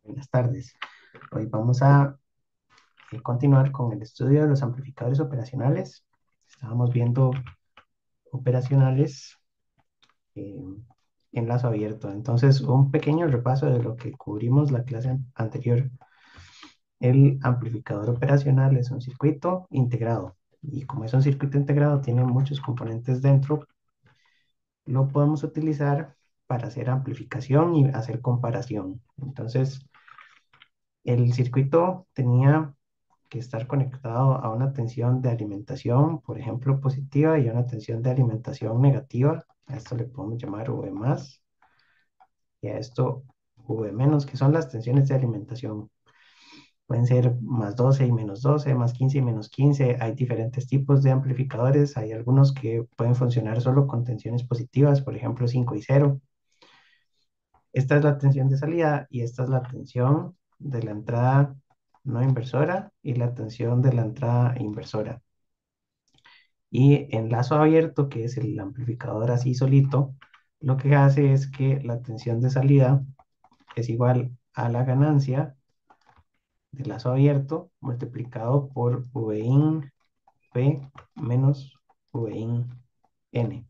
Buenas tardes. Hoy vamos a continuar con el estudio de los amplificadores operacionales. Estábamos viendo operacionales eh, en lazo abierto. Entonces, un pequeño repaso de lo que cubrimos la clase anterior. El amplificador operacional es un circuito integrado. Y como es un circuito integrado, tiene muchos componentes dentro. Lo podemos utilizar para hacer amplificación y hacer comparación. Entonces, el circuito tenía que estar conectado a una tensión de alimentación, por ejemplo, positiva, y a una tensión de alimentación negativa. A esto le podemos llamar V más y a esto V menos, que son las tensiones de alimentación. Pueden ser más 12 y menos 12, más 15 y menos 15. Hay diferentes tipos de amplificadores. Hay algunos que pueden funcionar solo con tensiones positivas, por ejemplo, 5 y 0. Esta es la tensión de salida y esta es la tensión de la entrada no inversora y la tensión de la entrada inversora. Y en lazo abierto, que es el amplificador así solito, lo que hace es que la tensión de salida es igual a la ganancia del lazo abierto multiplicado por Vin P menos Vin N,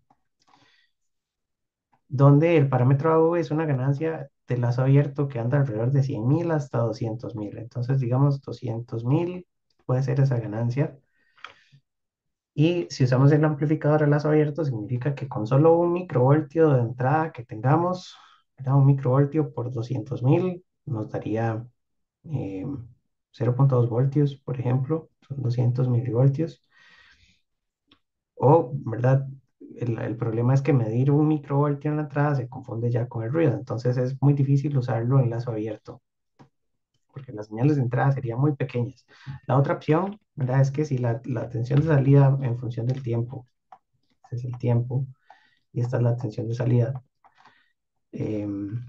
donde el parámetro AV es una ganancia de lazo abierto que anda alrededor de 100.000 hasta 200.000. Entonces, digamos, 200.000 puede ser esa ganancia. Y si usamos el amplificador a lazo abierto, significa que con solo un microvoltio de entrada que tengamos, ¿verdad? Un microvoltio por 200.000 nos daría 0,2 voltios, por ejemplo, son 200 milivoltios. O, ¿verdad? El problema es que medir un microvoltio en la entrada se confunde ya con el ruido, entonces es muy difícil usarlo en lazo abierto, porque las señales de entrada serían muy pequeñas. La otra opción, ¿verdad? Es que si la tensión de salida en función del tiempo, ese es el tiempo, y esta es la tensión de salida, em,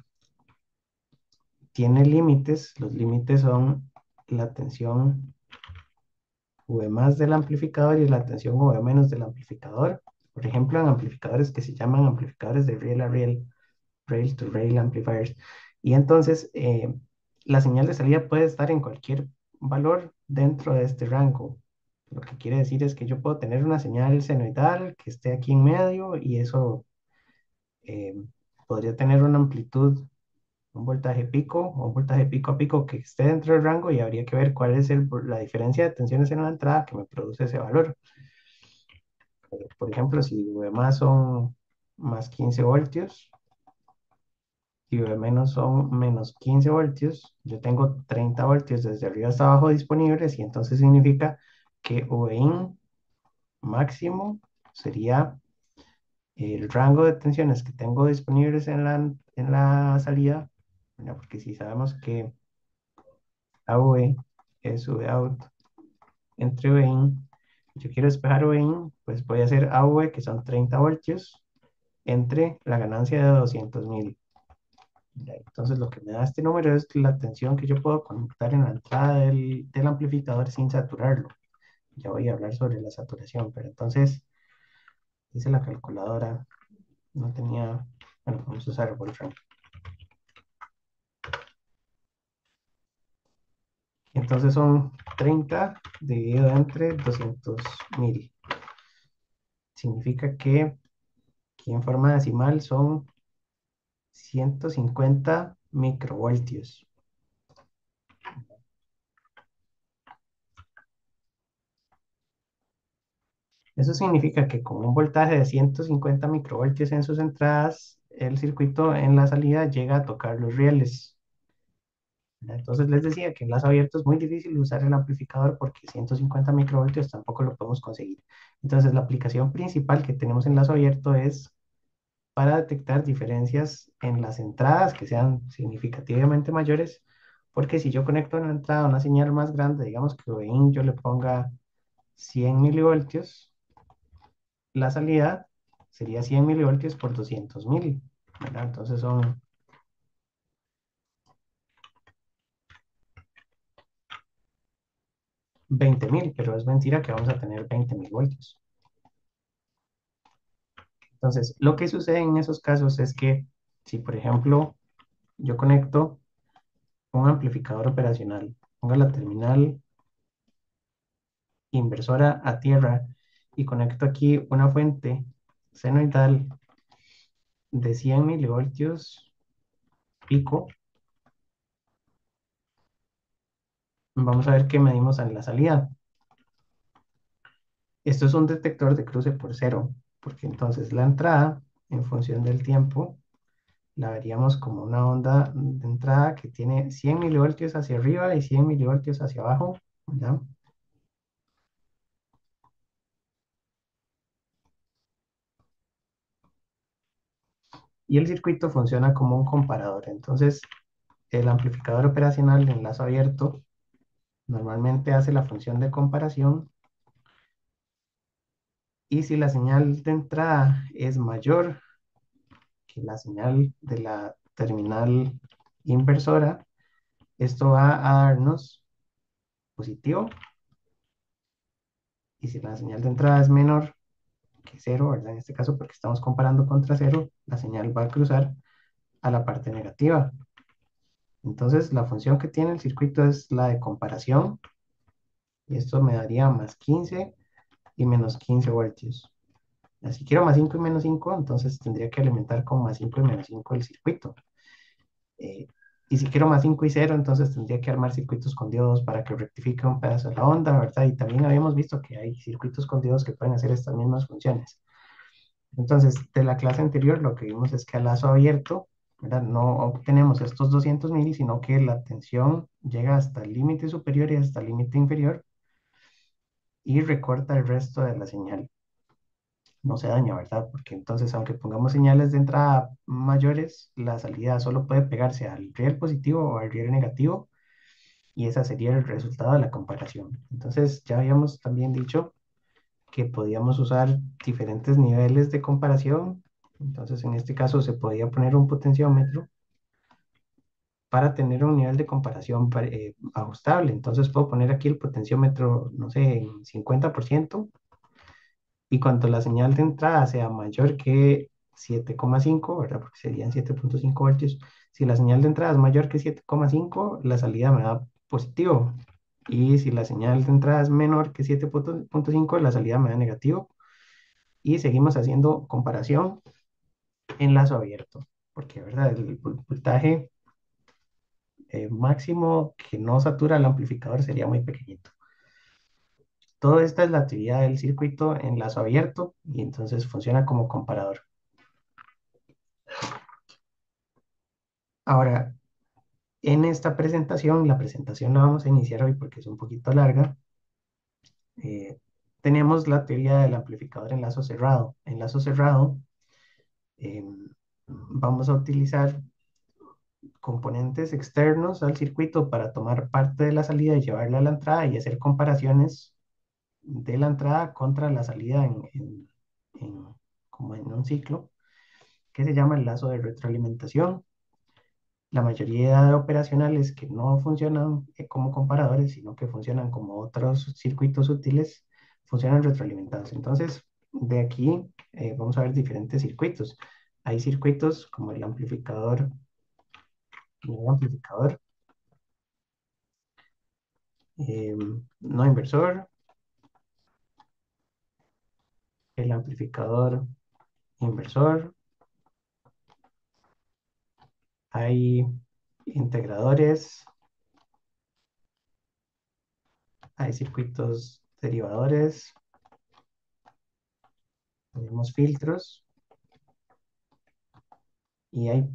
tiene límites. Los límites son la tensión V más del amplificador y la tensión V menos del amplificador. Por ejemplo, en amplificadores que se llaman amplificadores de rail a rail, rail to rail amplifiers. Y entonces, la señal de salida puede estar en cualquier valor dentro de este rango. Lo que quiere decir es que yo puedo tener una señal senoidal que esté aquí en medio y eso eh, podría tener una amplitud, un voltaje pico o un voltaje pico a pico que esté dentro del rango, y habría que ver cuál es la diferencia de tensiones en la entrada que me produce ese valor. Por ejemplo, si V más son más 15 voltios y V menos son menos 15 voltios, yo tengo 30 voltios desde arriba hasta abajo disponibles, y entonces significa que Vin máximo sería el rango de tensiones que tengo disponibles en la salida, ¿verdad? Porque si sabemos que AV es V out entre Vin, yo quiero despejar Vin, pues voy a hacer AV, que son 30 voltios, entre la ganancia de 200.000. Entonces lo que me da este número es la tensión que yo puedo conectar en la entrada del amplificador sin saturarlo. Ya voy a hablar sobre la saturación, pero entonces hice la calculadora, no tenía, bueno, vamos a usar Wolfram. Entonces son 30 dividido entre 200.000. Significa que en forma decimal son 150 microvoltios. Eso significa que con un voltaje de 150 microvoltios en sus entradas, el circuito en la salida llega a tocar los rieles, ¿verdad? Entonces les decía que en lazo abierto es muy difícil usar el amplificador porque 150 microvoltios tampoco lo podemos conseguir. Entonces la aplicación principal que tenemos en lazo abierto es para detectar diferencias en las entradas que sean significativamente mayores, porque si yo conecto en la entrada una señal más grande, digamos que en yo le ponga 100 milivoltios, la salida sería 100 milivoltios por 200.000, ¿verdad? Entonces son 20.000, pero es mentira que vamos a tener 20.000 voltios. Entonces, lo que sucede en esos casos es que si, por ejemplo, yo conecto un amplificador operacional. Ponga la terminal inversora a tierra y conecto aquí una fuente senoidal de 100 milivoltios pico. Vamos a ver qué medimos en la salida. Esto es un detector de cruce por cero, porque entonces la entrada, en función del tiempo, la veríamos como una onda de entrada que tiene 100 milivoltios hacia arriba y 100 milivoltios hacia abajo, ¿ya? Y el circuito funciona como un comparador. Entonces, el amplificador operacional de enlazo abierto normalmente hace la función de comparación y si la señal de entrada es mayor que la señal de la terminal inversora, esto va a darnos positivo y si la señal de entrada es menor que cero, ¿verdad? En este caso porque estamos comparando contra cero, la señal va a cruzar a la parte negativa. Entonces la función que tiene el circuito es la de comparación y esto me daría más 15 y menos 15 voltios. Si quiero más 5 y menos 5 entonces tendría que alimentar con más 5 y menos 5 el circuito. Eh, y si quiero más 5 y cero entonces tendría que armar circuitos con diodos para que rectifique un pedazo de la onda, ¿verdad? Y también habíamos visto que hay circuitos con diodos que pueden hacer estas mismas funciones. Entonces, de la clase anterior lo que vimos es que a lazo abierto, ¿verdad? No obtenemos estos 200 mil, sino que la tensión llega hasta el límite superior y hasta el límite inferior y recorta el resto de la señal. No se daña, ¿verdad? Porque entonces, aunque pongamos señales de entrada mayores, la salida solo puede pegarse al riel positivo o al riel negativo, y ese sería el resultado de la comparación. Entonces, ya habíamos también dicho que podíamos usar diferentes niveles de comparación. Entonces, en este caso, se podía poner un potenciómetro para tener un nivel de comparación ajustable. Entonces, puedo poner aquí el potenciómetro, no sé, en 50%. Y cuando la señal de entrada sea mayor que 7,5, ¿verdad? Porque serían 7,5 voltios. Si la señal de entrada es mayor que 7,5, la salida me da positivo. Y si la señal de entrada es menor que 7,5, la salida me da negativo. Y seguimos haciendo comparación en lazo abierto. Porque, ¿verdad? El voltaje máximo que no satura el amplificador sería muy pequeñito. Todo esta es la actividad del circuito en lazo abierto y entonces funciona como comparador. Ahora, en esta presentación, la presentación la vamos a iniciar hoy porque es un poquito larga. eh, Tenemos la teoría del amplificador en lazo cerrado. En lazo cerrado, vamos a utilizar componentes externos al circuito para tomar parte de la salida y llevarla a la entrada y hacer comparaciones de la entrada contra la salida como en un ciclo que se llama el lazo de retroalimentación. La mayoría de operacionales que no funcionan como comparadores, sino que funcionan como otros circuitos útiles, funcionan retroalimentados. Entonces, de aquí vamos a ver diferentes circuitos. Hay circuitos como el amplificador eh, no inversor, el amplificador inversor, hay integradores, hay circuitos derivadores, tenemos filtros y hay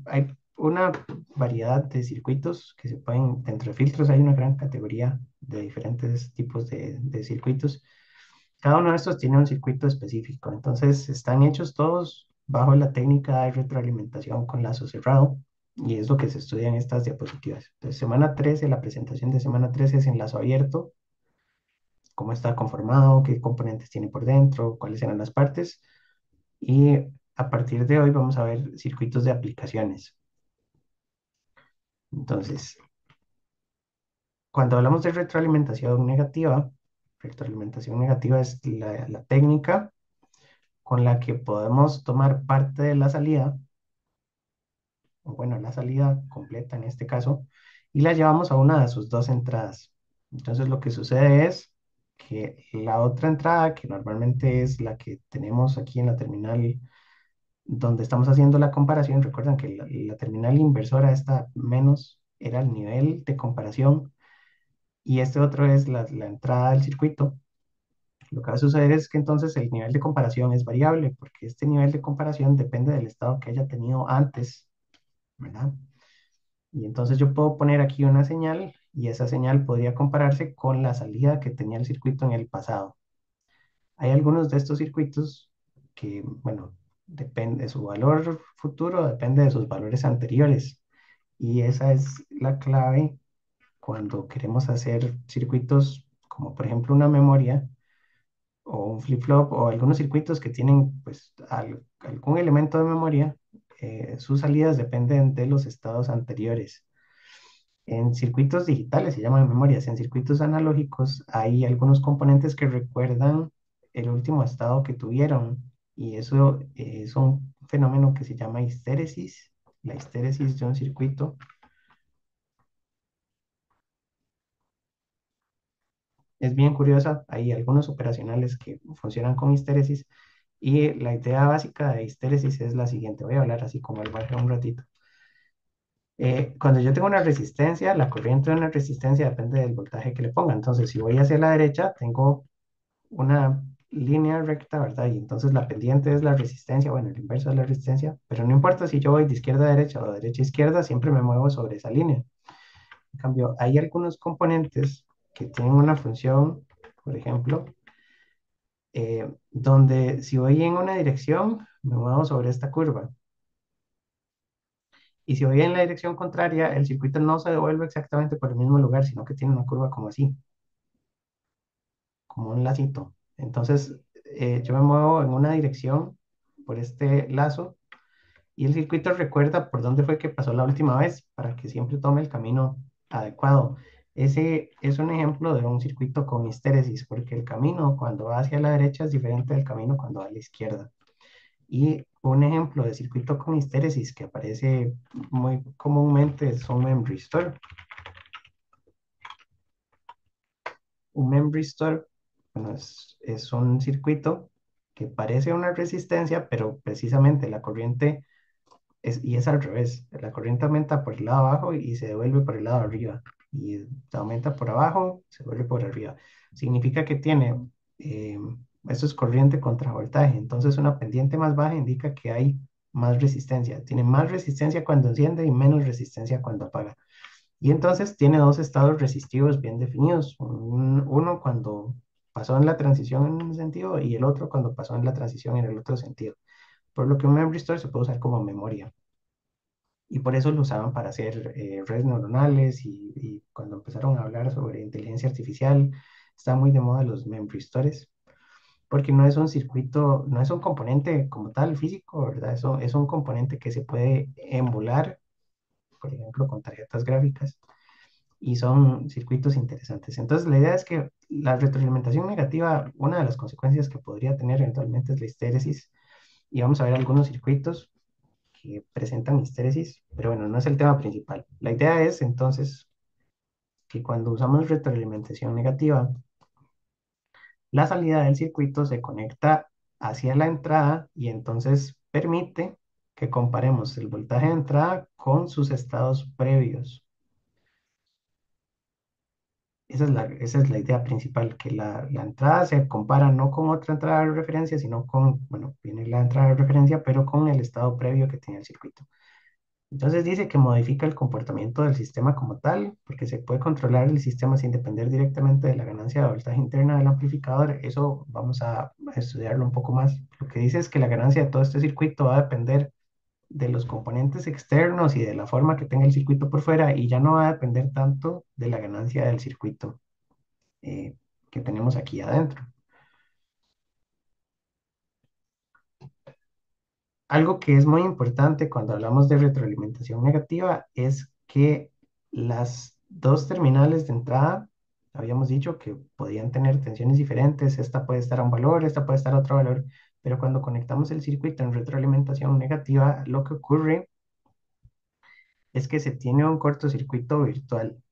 una variedad de circuitos que se pueden, dentro de filtros hay una gran categoría de diferentes tipos de circuitos. Cada uno de estos tiene un circuito específico, entonces están hechos todos bajo la técnica de retroalimentación con lazo cerrado y es lo que se estudia en estas diapositivas. Entonces, semana 13, la presentación de semana 13 es en lazo abierto, cómo está conformado, qué componentes tiene por dentro, cuáles eran las partes. Y a partir de hoy vamos a ver circuitos de aplicaciones. Entonces, cuando hablamos de retroalimentación negativa es la técnica con la que podemos tomar parte de la salida, o bueno, la salida completa en este caso, y la llevamos a una de sus dos entradas. Entonces lo que sucede es que la otra entrada, que normalmente es la que tenemos aquí en la terminal donde estamos haciendo la comparación, recuerdan que la terminal inversora, esta menos, era el nivel de comparación y este otro es la entrada del circuito. Lo que va a suceder es que entonces el nivel de comparación es variable, porque este nivel de comparación depende del estado que haya tenido antes, ¿verdad? Y entonces yo puedo poner aquí una señal y esa señal podría compararse con la salida que tenía el circuito en el pasado. Hay algunos de estos circuitos que, bueno, depende de su valor futuro, depende de sus valores anteriores. Y esa es la clave cuando queremos hacer circuitos como por ejemplo una memoria o un flip-flop o algunos circuitos que tienen pues algún elemento de memoria, sus salidas dependen de los estados anteriores. En circuitos digitales se llaman memorias, en circuitos analógicos hay algunos componentes que recuerdan el último estado que tuvieron y eso es un fenómeno que se llama histéresis. La histéresis de un circuito es bien curiosa, hay algunos operacionales que funcionan con histéresis y la idea básica de histéresis es la siguiente, voy a hablar así como al baje un ratito. Cuando yo tengo una resistencia, la corriente de una resistencia depende del voltaje que le ponga. Entonces, si voy hacia la derecha, tengo una línea recta, ¿verdad? Y entonces la pendiente es la resistencia, bueno, el inverso de la resistencia, pero no importa si yo voy de izquierda a derecha o de derecha a izquierda, siempre me muevo sobre esa línea. En cambio, hay algunos componentes que tienen una función, por ejemplo, donde si voy en una dirección, me muevo sobre esta curva. Y si voy en la dirección contraria, el circuito no se devuelve exactamente por el mismo lugar, sino que tiene una curva como así, como un lacito. Entonces, yo me muevo en una dirección por este lazo y el circuito recuerda por dónde fue que pasó la última vez para que siempre tome el camino adecuado. Ese es un ejemplo de un circuito con histéresis, porque el camino cuando va hacia la derecha es diferente del camino cuando va a la izquierda. Y un ejemplo de circuito con histéresis que aparece muy comúnmente es un memory store. Un memory store, bueno, es un circuito que parece una resistencia, pero precisamente la corriente y es al revés. La corriente aumenta por el lado abajo y se devuelve por el lado arriba. Y aumenta por abajo, se vuelve por arriba. Significa que tiene, eh, eso es corriente contra voltaje. Entonces una pendiente más baja indica que hay más resistencia. Tiene más resistencia cuando enciende y menos resistencia cuando apaga. Y entonces tiene dos estados resistivos bien definidos. Uno cuando pasó en la transición en un sentido y el otro cuando pasó en la transición en el otro sentido. Por lo que un memory store se puede usar como memoria. Y por eso lo usaban para hacer redes neuronales y cuando empezaron a hablar sobre inteligencia artificial, está muy de moda los memory stores, porque no es un circuito, no es un componente como tal físico, ¿verdad? Eso es un componente que se puede emular, por ejemplo, con tarjetas gráficas, y son circuitos interesantes. Entonces, la idea es que la retroalimentación negativa, una de las consecuencias que podría tener eventualmente es la histéresis, y vamos a ver algunos circuitos que presentan histéresis, pero bueno, no es el tema principal. La idea es entonces que cuando usamos retroalimentación negativa, la salida del circuito se conecta hacia la entrada y entonces permite que comparemos el voltaje de entrada con sus estados previos. Esa es la idea principal, que la entrada se compara no con otra entrada de referencia, sino con, bueno, viene la entrada de referencia, pero con el estado previo que tiene el circuito. Entonces dice que modifica el comportamiento del sistema como tal, porque se puede controlar el sistema sin depender directamente de la ganancia de voltaje interna del amplificador. Eso vamos a estudiarlo un poco más. Lo que dice es que la ganancia de todo este circuito va a depender de los componentes externos y de la forma que tenga el circuito por fuera y ya no va a depender tanto de la ganancia del circuito eh, que tenemos aquí adentro. Algo que es muy importante cuando hablamos de retroalimentación negativa es que las dos terminales de entrada, habíamos dicho que podían tener tensiones diferentes, esta puede estar a un valor, esta puede estar a otro valor, pero cuando conectamos el circuito en retroalimentación negativa, lo que ocurre Es que se tiene un cortocircuito virtual.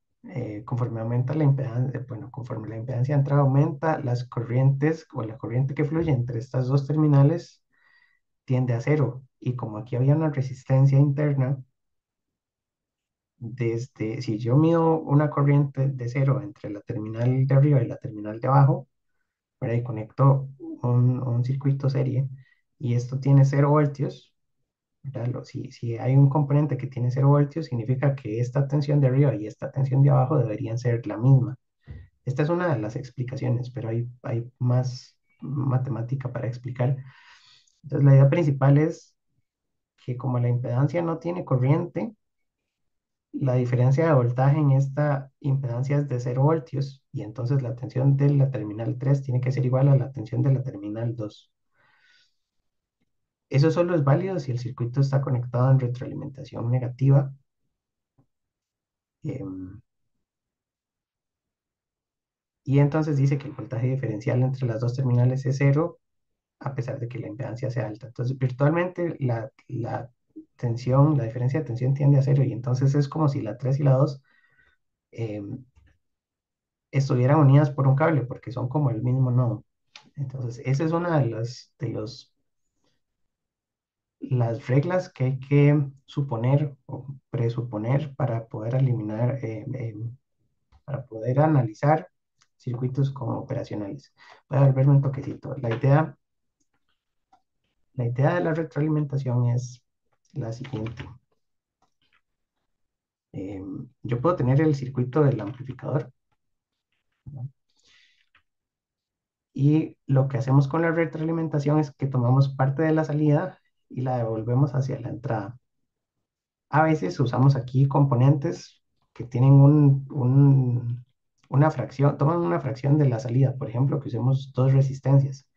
Conforme aumenta la impedancia, bueno, conforme la impedancia de entrada aumenta, las corrientes o la corriente que fluye entre estas dos terminales tiende a cero. Y como aquí había una resistencia interna, desde, si yo mido una corriente de cero entre la terminal de arriba y la terminal de abajo, ¿verdad? Y conecto un circuito serie y esto tiene 0 voltios, ¿verdad? Si hay un componente que tiene 0 voltios, significa que esta tensión de arriba y esta tensión de abajo deberían ser la misma. Esta es una de las explicaciones, pero hay más matemática para explicar. Entonces, la idea principal es que como la impedancia no tiene corriente, la diferencia de voltaje en esta impedancia es de 0 voltios y entonces la tensión de la terminal 3 tiene que ser igual a la tensión de la terminal 2. Eso solo es válido si el circuito está conectado en retroalimentación negativa. em, y entonces dice que el voltaje diferencial entre las dos terminales es cero, a pesar de que la impedancia sea alta. Entonces, virtualmente la tensión, la diferencia de tensión tiende a cero y entonces es como si la 3 y la 2 em, estuvieran unidas por un cable, porque son como el mismo nodo. Entonces, esa es una las reglas que hay que suponer o presuponer para poder eliminar, para poder analizar circuitos como operacionales. Voy a volverme un toquecito. La idea de la retroalimentación es la siguiente. Yo puedo tener el circuito del amplificador, ¿no? Y lo que hacemos con la retroalimentación es que tomamos parte de la salida y la devolvemos hacia la entrada. A veces usamos aquí componentes que tienen una fracción, toman una fracción de la salida, por ejemplo, que usemos dos resistencias.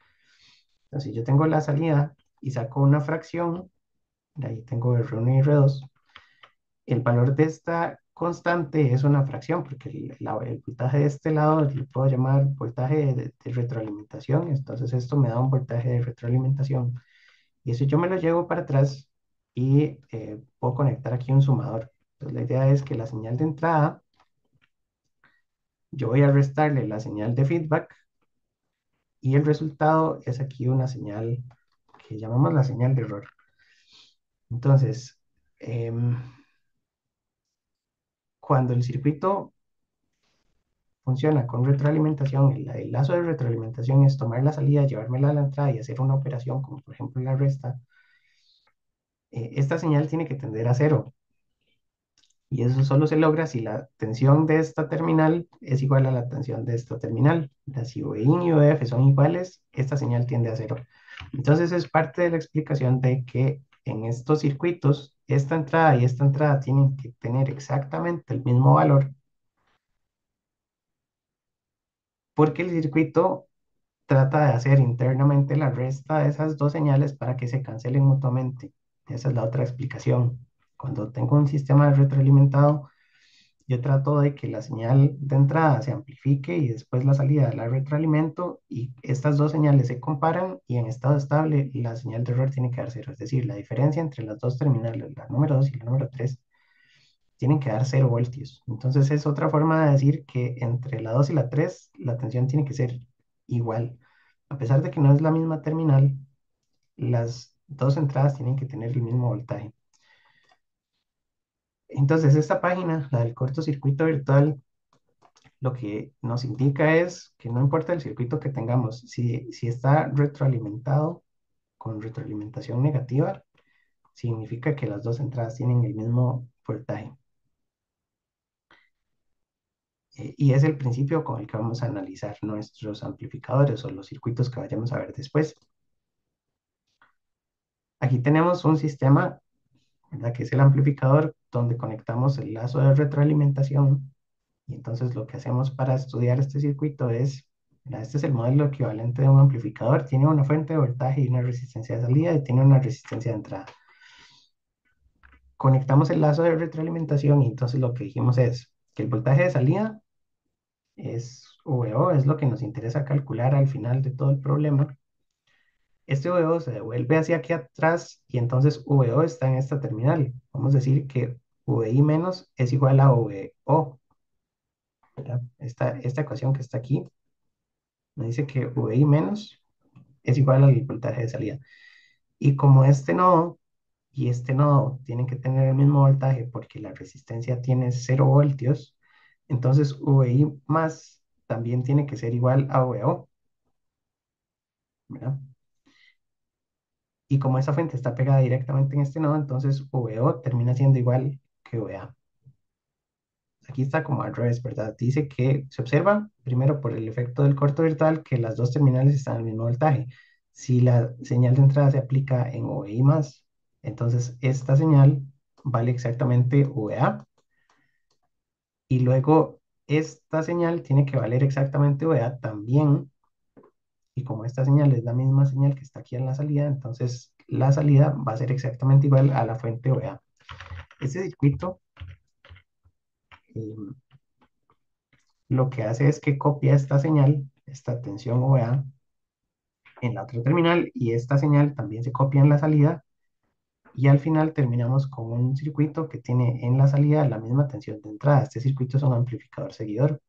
Entonces, si yo tengo la salida y saco una fracción, de ahí tengo R1 y R2, el valor de esta constante es una fracción, porque el voltaje de este lado lo puedo llamar voltaje de retroalimentación, entonces esto me da un voltaje de retroalimentación. Y eso yo me lo llevo para atrás y puedo conectar aquí un sumador. Entonces la idea es que la señal de entrada, yo voy a restarle la señal de feedback y el resultado es aquí una señal que llamamos la señal de error. Entonces, em, cuando el circuito funciona con retroalimentación, el lazo de retroalimentación es tomar la salida, llevármela a la entrada y hacer una operación, como por ejemplo la resta. Esta señal tiene que tender a cero. Y eso solo se logra si la tensión de esta terminal es igual a la tensión de esta terminal. Si VIN y VF son iguales, esta señal tiende a cero. Entonces es parte de la explicación de que en estos circuitos, esta entrada y esta entrada tienen que tener exactamente el mismo valor, porque el circuito trata de hacer internamente la resta de esas dos señales para que se cancelen mutuamente. Esa es la otra explicación. Cuando tengo un sistema retroalimentado, yo trato de que la señal de entrada se amplifique y después la salida la retroalimento y estas dos señales se comparan y en estado estable la señal de error tiene que dar cero. Es decir, la diferencia entre las dos terminales, la número 2 y la número 3, tienen que dar 0 voltios. Entonces es otra forma de decir que entre la 2 y la 3 la tensión tiene que ser igual. A pesar de que no es la misma terminal, las dos entradas tienen que tener el mismo voltaje. Entonces, esta página, la del cortocircuito virtual, lo que nos indica es que no importa el circuito que tengamos, si está retroalimentado con retroalimentación negativa, significa que las dos entradas tienen el mismo voltaje. Y es el principio con el que vamos a analizar nuestros amplificadores o los circuitos que vayamos a ver después. Aquí tenemos un sistema, ¿verdad? Que es el amplificador donde conectamos el lazo de retroalimentación. Y entonces lo que hacemos para estudiar este circuito es, mira, este es el modelo equivalente de un amplificador. Tiene una fuente de voltaje y una resistencia de salida y tiene una resistencia de entrada. Conectamos el lazo de retroalimentación y entonces lo que dijimos es que el voltaje de salida es VO, es lo que nos interesa calcular al final de todo el problema. Este VO se devuelve hacia aquí atrás y entonces VO está en esta terminal. Vamos a decir que VI menos es igual a VO, ¿verdad? Esta ecuación que está aquí me dice que VI menos es igual al voltaje de salida. Y como este nodo y este nodo tienen que tener el mismo voltaje porque la resistencia tiene 0 voltios, entonces VI más también tiene que ser igual a VO, ¿verdad? Y como esa fuente está pegada directamente en este nodo, entonces VO termina siendo igual que VA. Aquí está como al revés, ¿verdad? Dice que se observa, primero por el efecto del corto virtual, que las dos terminales están al mismo voltaje. Si la señal de entrada se aplica en VI más, entonces esta señal vale exactamente VA. Y luego esta señal tiene que valer exactamente VA también. Y como esta señal es la misma señal que está aquí en la salida, entonces la salida va a ser exactamente igual a la fuente VA. Este circuito eh, lo que hace es que copia esta señal, esta tensión OA, en la otra terminal y esta señal también se copia en la salida y al final terminamos con un circuito que tiene en la salida la misma tensión de entrada. Este circuito es un amplificador seguidor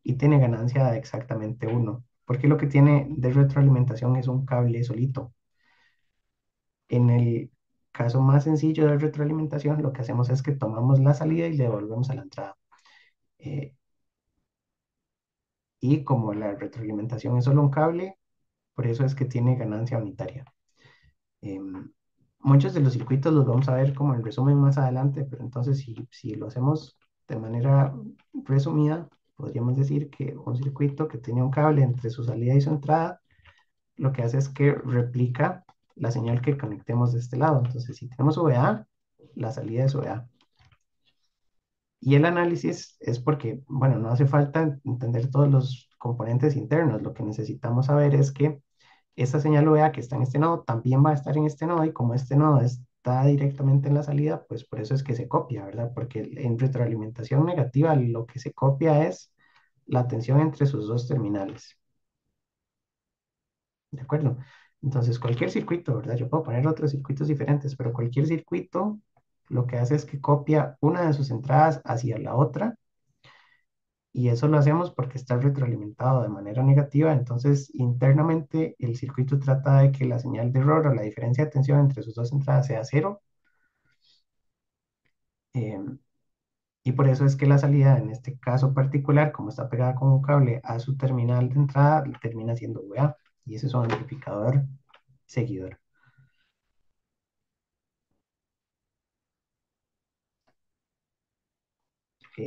y tiene ganancia de exactamente 1, porque lo que tiene de retroalimentación es un cable solito. En el caso más sencillo de retroalimentación, lo que hacemos es que tomamos la salida y le devolvemos a la entrada. Eh, y como la retroalimentación es solo un cable, por eso es que tiene ganancia unitaria. Em, Muchos de los circuitos los vamos a ver como en resumen más adelante, pero entonces si lo hacemos de manera resumida, podríamos decir que un circuito que tiene un cable entre su salida y su entrada, lo que hace es que replica la señal que conectemos de este lado. Entonces, si tenemos VA, la salida es VA. Y el análisis es porque, bueno, no hace falta entender todos los componentes internos. Lo que necesitamos saber es que esta señal OVA que está en este nodo también va a estar en este nodo y como este nodo está directamente en la salida, pues por eso es que se copia, ¿verdad? Porque en retroalimentación negativa lo que se copia es la tensión entre sus dos terminales, ¿de acuerdo? Entonces cualquier circuito, ¿verdad? Yo puedo poner otros circuitos diferentes, pero cualquier circuito lo que hace es que copia una de sus entradas hacia la otra y eso lo hacemos porque está retroalimentado de manera negativa, entonces internamente el circuito trata de que la señal de error o la diferencia de tensión entre sus dos entradas sea cero, eh, y por eso es que la salida en este caso particular, como está pegada con un cable a su terminal de entrada, termina siendo VA, y ese es un amplificador seguidor.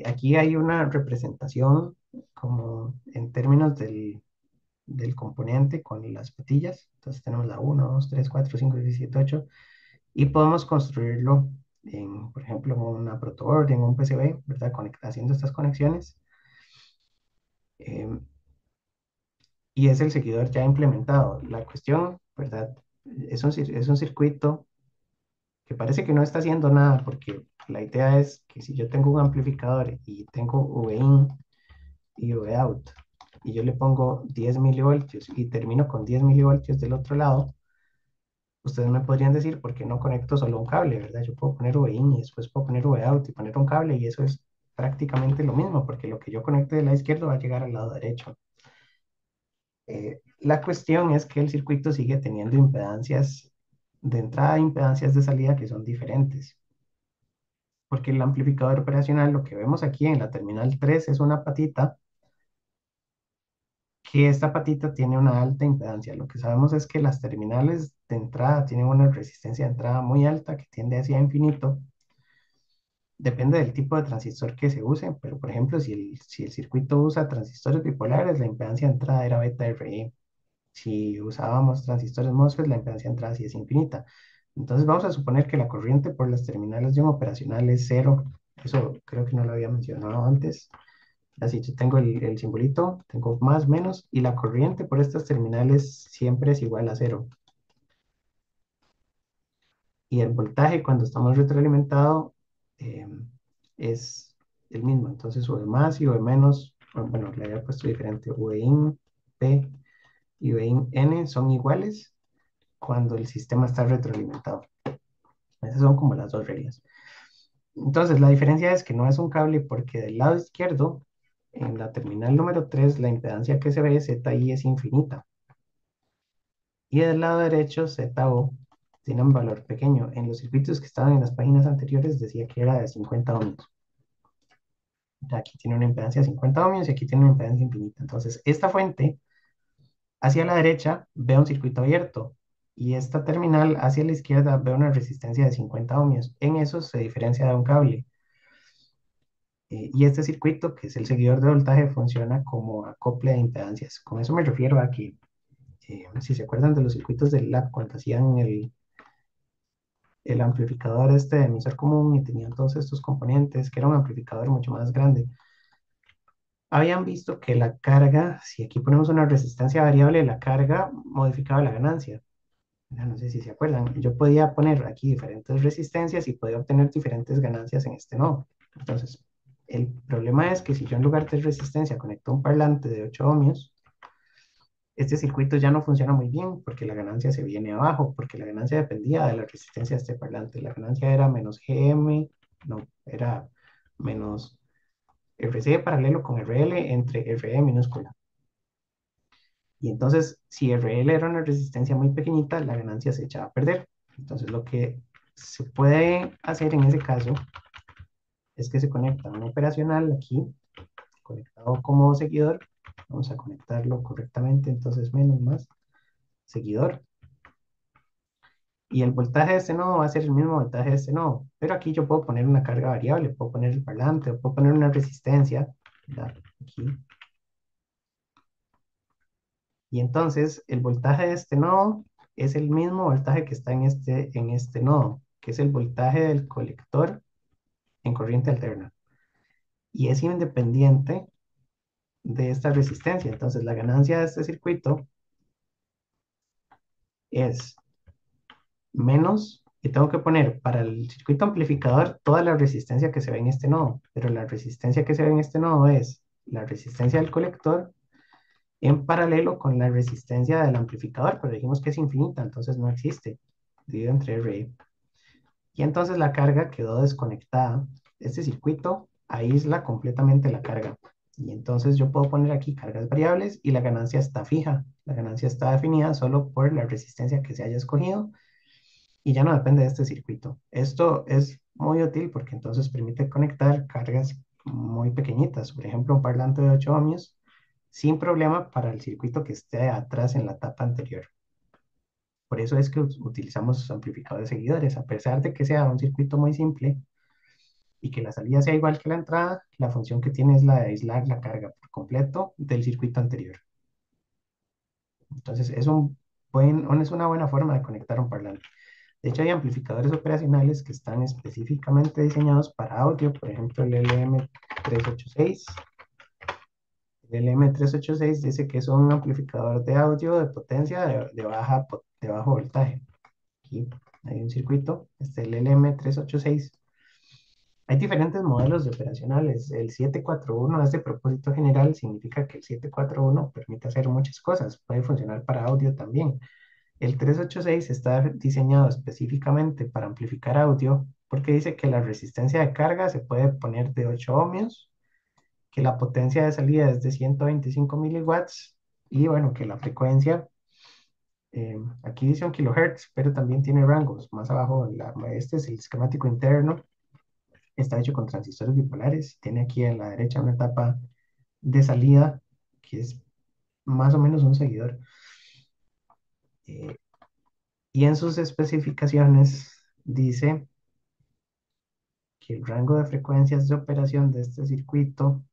Aquí hay una representación como en términos del componente con las patillas, entonces tenemos la 1, 2, 3, 4, 5, 6, 7, 8, y podemos construirlo en, por ejemplo, en una protoboard, en un PCB, ¿verdad? Haciendo estas conexiones. eh, y es el seguidor ya implementado. La cuestión, ¿verdad? Es un circuito que parece que no está haciendo nada porque la idea es que si yo tengo un amplificador y tengo VIN y VOUT y yo le pongo 10 milivoltios y termino con 10 milivoltios del otro lado, ustedes me podrían decir por qué no conecto solo un cable, ¿verdad? Yo puedo poner VIN y después puedo poner VOUT y poner un cable y eso es prácticamente lo mismo, porque lo que yo conecte del lado izquierdo va a llegar al lado derecho. La cuestión es que el circuito sigue teniendo impedancias de entrada e impedancias de salida que son diferentes, porque el amplificador operacional, lo que vemos aquí en la terminal 3 es una patita, que esta patita tiene una alta impedancia. Lo que sabemos es que las terminales de entrada tienen una resistencia de entrada muy alta que tiende hacia infinito. Depende del tipo de transistor que se use, pero por ejemplo, si el circuito usa transistores bipolares, la impedancia de entrada era beta RE. Si usábamos transistores MOSFET, la impedancia de entrada sí es infinita. Entonces vamos a suponer que la corriente por las terminales de un operacional es cero. Eso creo que no lo había mencionado antes. Así yo tengo el simbolito, tengo más, menos, y la corriente por estas terminales siempre es igual a cero. Y el voltaje cuando estamos retroalimentado eh, es el mismo. Entonces V más y V menos, bueno, le había puesto diferente, V in P y V in N son iguales cuando el sistema está retroalimentado. Esas son como las dos reglas. Entonces, la diferencia es que no es un cable porque del lado izquierdo, en la terminal número 3 la impedancia que se ve, ZI, es infinita. Y del lado derecho, ZO, tiene un valor pequeño. En los circuitos que estaban en las páginas anteriores decía que era de 50 ohmios. Aquí tiene una impedancia de 50 ohmios y aquí tiene una impedancia infinita. Entonces, esta fuente hacia la derecha ve un circuito abierto y esta terminal hacia la izquierda ve una resistencia de 50 ohmios. En eso se diferencia de un cable. Y este circuito, que es el seguidor de voltaje, funciona como acople de impedancias. Con eso me refiero a que, si se acuerdan de los circuitos del lab, cuando hacían el amplificador este de emisor común y tenían todos estos componentes, que era un amplificador mucho más grande, habían visto que la carga, si aquí ponemos una resistencia variable, la carga modificaba la ganancia. Ya no sé si se acuerdan. Yo podía poner aquí diferentes resistencias y podía obtener diferentes ganancias en este nodo. Entonces, el problema es que si yo en lugar de resistencia conecto un parlante de 8 ohmios, este circuito ya no funciona muy bien porque la ganancia se viene abajo, porque la ganancia dependía de la resistencia de este parlante. La ganancia era menos GM, no, era menos RC paralelo con RL entre RE minúscula. Y entonces, si RL era una resistencia muy pequeñita, la ganancia se echaba a perder. Entonces, lo que se puede hacer en ese caso es que se conecta un operacional aquí, conectado como seguidor. Vamos a conectarlo correctamente, entonces menos más, seguidor. Y el voltaje de este nodo va a ser el mismo voltaje de este nodo. Pero aquí yo puedo poner una carga variable, puedo poner el parlante, o puedo poner una resistencia, ¿verdad? Aquí. Y entonces el voltaje de este nodo es el mismo voltaje que está en este nodo, que es el voltaje del colector en corriente alterna. Y es independiente de esta resistencia. Entonces la ganancia de este circuito es menos, y tengo que poner para el circuito amplificador toda la resistencia que se ve en este nodo, pero la resistencia que se ve en este nodo es la resistencia del colector en paralelo con la resistencia del amplificador, pero dijimos que es infinita, entonces no existe, dividido entre R. Y entonces la carga quedó desconectada. Este circuito aísla completamente la carga. Y entonces yo puedo poner aquí cargas variables y la ganancia está fija. La ganancia está definida solo por la resistencia que se haya escogido y ya no depende de este circuito. Esto es muy útil porque entonces permite conectar cargas muy pequeñitas. Por ejemplo, un parlante de 8 ohmios sin problema para el circuito que esté atrás en la etapa anterior. Por eso es que utilizamos amplificadores seguidores. A pesar de que sea un circuito muy simple y que la salida sea igual que la entrada, la función que tiene es la de aislar la carga por completo del circuito anterior. Entonces, es una buena forma de conectar un parlante. De hecho, hay amplificadores operacionales que están específicamente diseñados para audio, por ejemplo, el LM386. El LM386 dice que es un amplificador de audio de potencia de bajo voltaje. Aquí hay un circuito, el LM386. Hay diferentes modelos de operacionales. El 741 es de propósito general, significa que el 741 permite hacer muchas cosas. Puede funcionar para audio también. El 386 está diseñado específicamente para amplificar audio porque dice que la resistencia de carga se puede poner de 8 ohmios, que la potencia de salida es de 125 miliwatts y bueno, que la frecuencia, aquí dice 1 kHz, pero también tiene rangos. Más abajo, este es el esquemático interno. Está hecho con transistores bipolares. Tiene aquí a la derecha una etapa de salida que es más o menos un seguidor. Eh, y en sus especificaciones dice que el rango de frecuencias de operación de este circuito,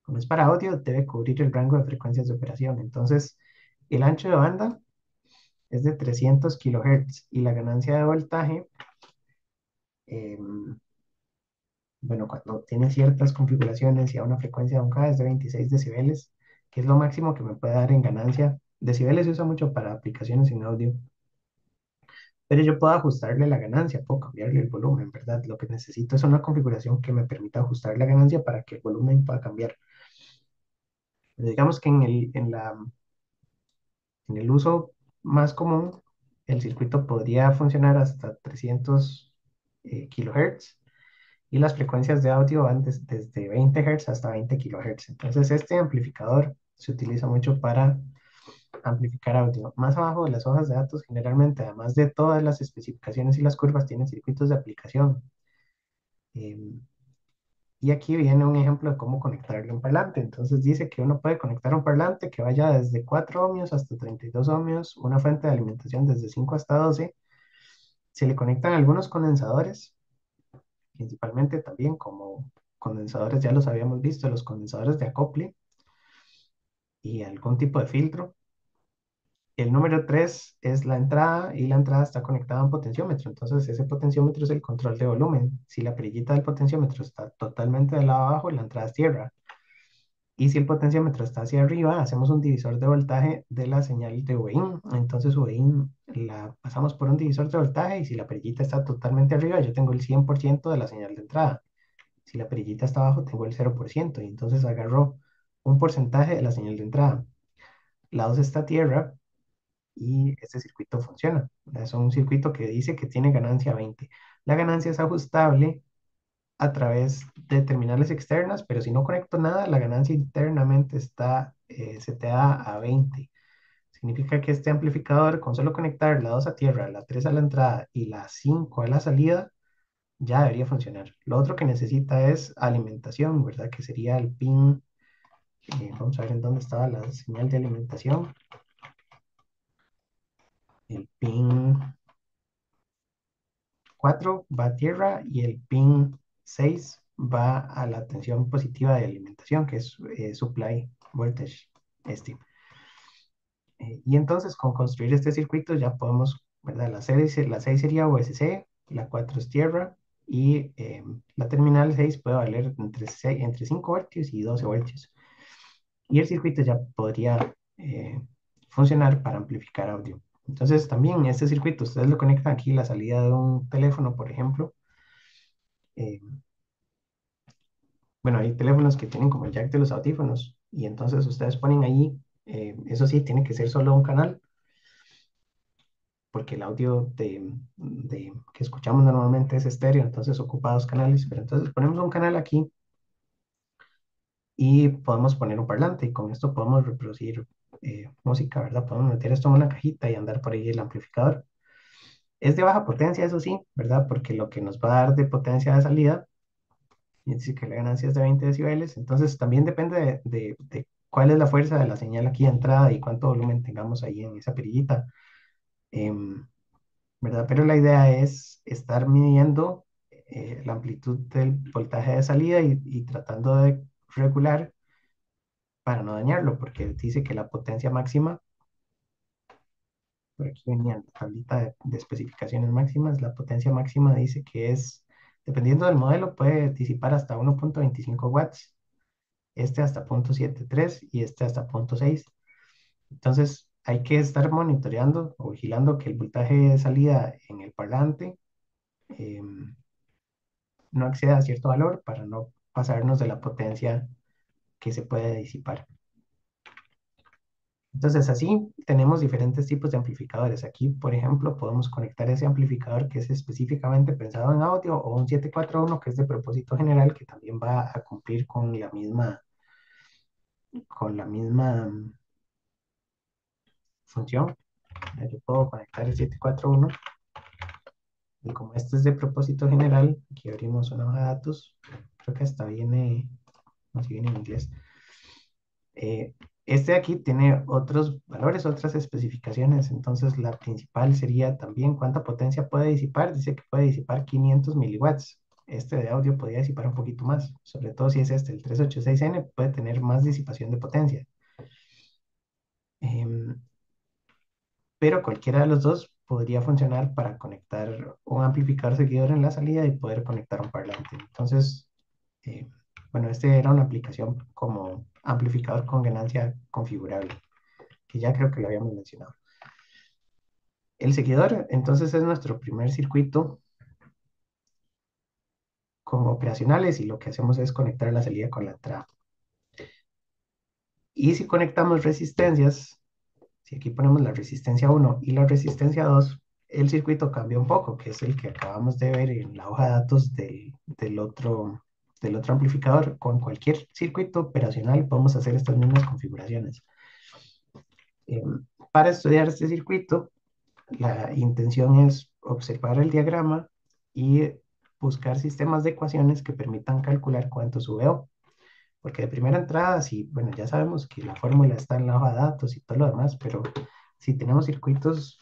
como es para audio, debe cubrir el rango de frecuencias de operación. Entonces, el ancho de banda es de 300 kHz y la ganancia de voltaje, bueno, cuando tiene ciertas configuraciones y a una frecuencia de 1K es de 26 decibeles, que es lo máximo que me puede dar en ganancia. Decibeles se usa mucho para aplicaciones en audio, pero yo puedo ajustarle la ganancia, puedo cambiarle el volumen, ¿verdad? Lo que necesito es una configuración que me permita ajustar la ganancia para que el volumen pueda cambiar. Pero digamos que en el uso más común, el circuito podría funcionar hasta 300 kilohertz y las frecuencias de audio van desde 20 Hz hasta 20 kilohertz. Entonces, este amplificador se utiliza mucho para amplificar audio. Más abajo de las hojas de datos, generalmente, además de todas las especificaciones y las curvas, tienen circuitos de aplicación. Em, y aquí viene un ejemplo de cómo conectarle un parlante. Entonces dice que uno puede conectar un parlante que vaya desde 4 ohmios hasta 32 ohmios, una fuente de alimentación desde 5 hasta 12. Se le conectan algunos condensadores, principalmente también como condensadores, ya los habíamos visto, los condensadores de acople y algún tipo de filtro. El número 3 es la entrada y la entrada está conectada a un potenciómetro. Entonces ese potenciómetro es el control de volumen. Si la perillita del potenciómetro está totalmente del lado abajo, la entrada es tierra. Y si el potenciómetro está hacia arriba, hacemos un divisor de voltaje de la señal de VIN. Entonces VIN la pasamos por un divisor de voltaje y si la perillita está totalmente arriba, yo tengo el 100% de la señal de entrada. Si la perillita está abajo, tengo el 0%. Y entonces agarro un porcentaje de la señal de entrada. La 2 está a tierra y este circuito funciona. Es un circuito que dice que tiene ganancia 20. La ganancia es ajustable a través de terminales externas, pero si no conecto nada, la ganancia internamente está seteada a 20. Significa que este amplificador, con solo conectar la 2 a tierra, la 3 a la entrada y la 5 a la salida, ya debería funcionar. Lo otro que necesita es alimentación, ¿verdad? Que sería el pin. Vamos a ver en dónde estaba la señal de alimentación. El pin 4 va a tierra y el pin 6 va a la tensión positiva de alimentación, que es supply voltage. Este. Y entonces con construir este circuito ya podemos, ¿verdad? La 6 sería OSC, la 4 es tierra y la terminal 6 puede valer entre 5 voltios y 12 voltios. Y el circuito ya podría funcionar para amplificar audio. Entonces también este circuito, ustedes lo conectan aquí, la salida de un teléfono, por ejemplo. eh, bueno, hay teléfonos que tienen como el jack de los audífonos y entonces ustedes ponen ahí, eso sí, tiene que ser solo un canal, porque el audio que escuchamos normalmente es estéreo, entonces ocupa dos canales, pero entonces ponemos un canal aquí y podemos poner un parlante y con esto podemos reproducir música, ¿verdad? Podemos meter esto en una cajita y andar por ahí el amplificador. Es de baja potencia, eso sí, ¿verdad? Porque lo que nos va a dar de potencia de salida, y dice que la ganancia es de 20 decibeles, entonces también depende de cuál es la fuerza de la señal aquí de entrada y cuánto volumen tengamos ahí en esa perillita, ¿verdad? Pero la idea es estar midiendo la amplitud del voltaje de salida y tratando de regular para no dañarlo, porque dice que la potencia máxima, por aquí venía la tablita de especificaciones máximas, la potencia máxima dice que es, dependiendo del modelo, puede disipar hasta 1.25 watts, este hasta 0.73 y este hasta 0.6. Entonces hay que estar monitoreando o vigilando que el voltaje de salida en el parlante no exceda a cierto valor para no pasarnos de la potencia que se puede disipar. Entonces así tenemos diferentes tipos de amplificadores. Aquí, por ejemplo, podemos conectar ese amplificador que es específicamente pensado en audio o un 741 que es de propósito general que también va a cumplir con la misma función. Yo puedo conectar el 741 y como este es de propósito general, aquí abrimos una hoja de datos. Creo que hasta viene, no sé si viene en inglés. Eh, este de aquí tiene otros valores, otras especificaciones, entonces la principal sería también cuánta potencia puede disipar. Dice que puede disipar 500 miliwatts. Este de audio podría disipar un poquito más, sobre todo si es este, el 386N, puede tener más disipación de potencia. Em, pero cualquiera de los dos podría funcionar para conectar un amplificador seguidor en la salida y poder conectar un parlante. Entonces, eh, bueno, este era una aplicación como amplificador con ganancia configurable, que ya creo que lo habíamos mencionado. El seguidor, entonces, es nuestro primer circuito con operacionales y lo que hacemos es conectar la salida con la entrada. Y si conectamos resistencias, si aquí ponemos la resistencia 1 y la resistencia 2, el circuito cambia un poco, que es el que acabamos de ver en la hoja de datos del otro amplificador. Con cualquier circuito operacional podemos hacer estas mismas configuraciones. Eh, para estudiar este circuito, la intención es observar el diagrama y buscar sistemas de ecuaciones que permitan calcular cuánto es VO. Porque de primera entrada, sí, bueno, ya sabemos que la fórmula está en la hoja de datos y todo lo demás, pero si tenemos circuitos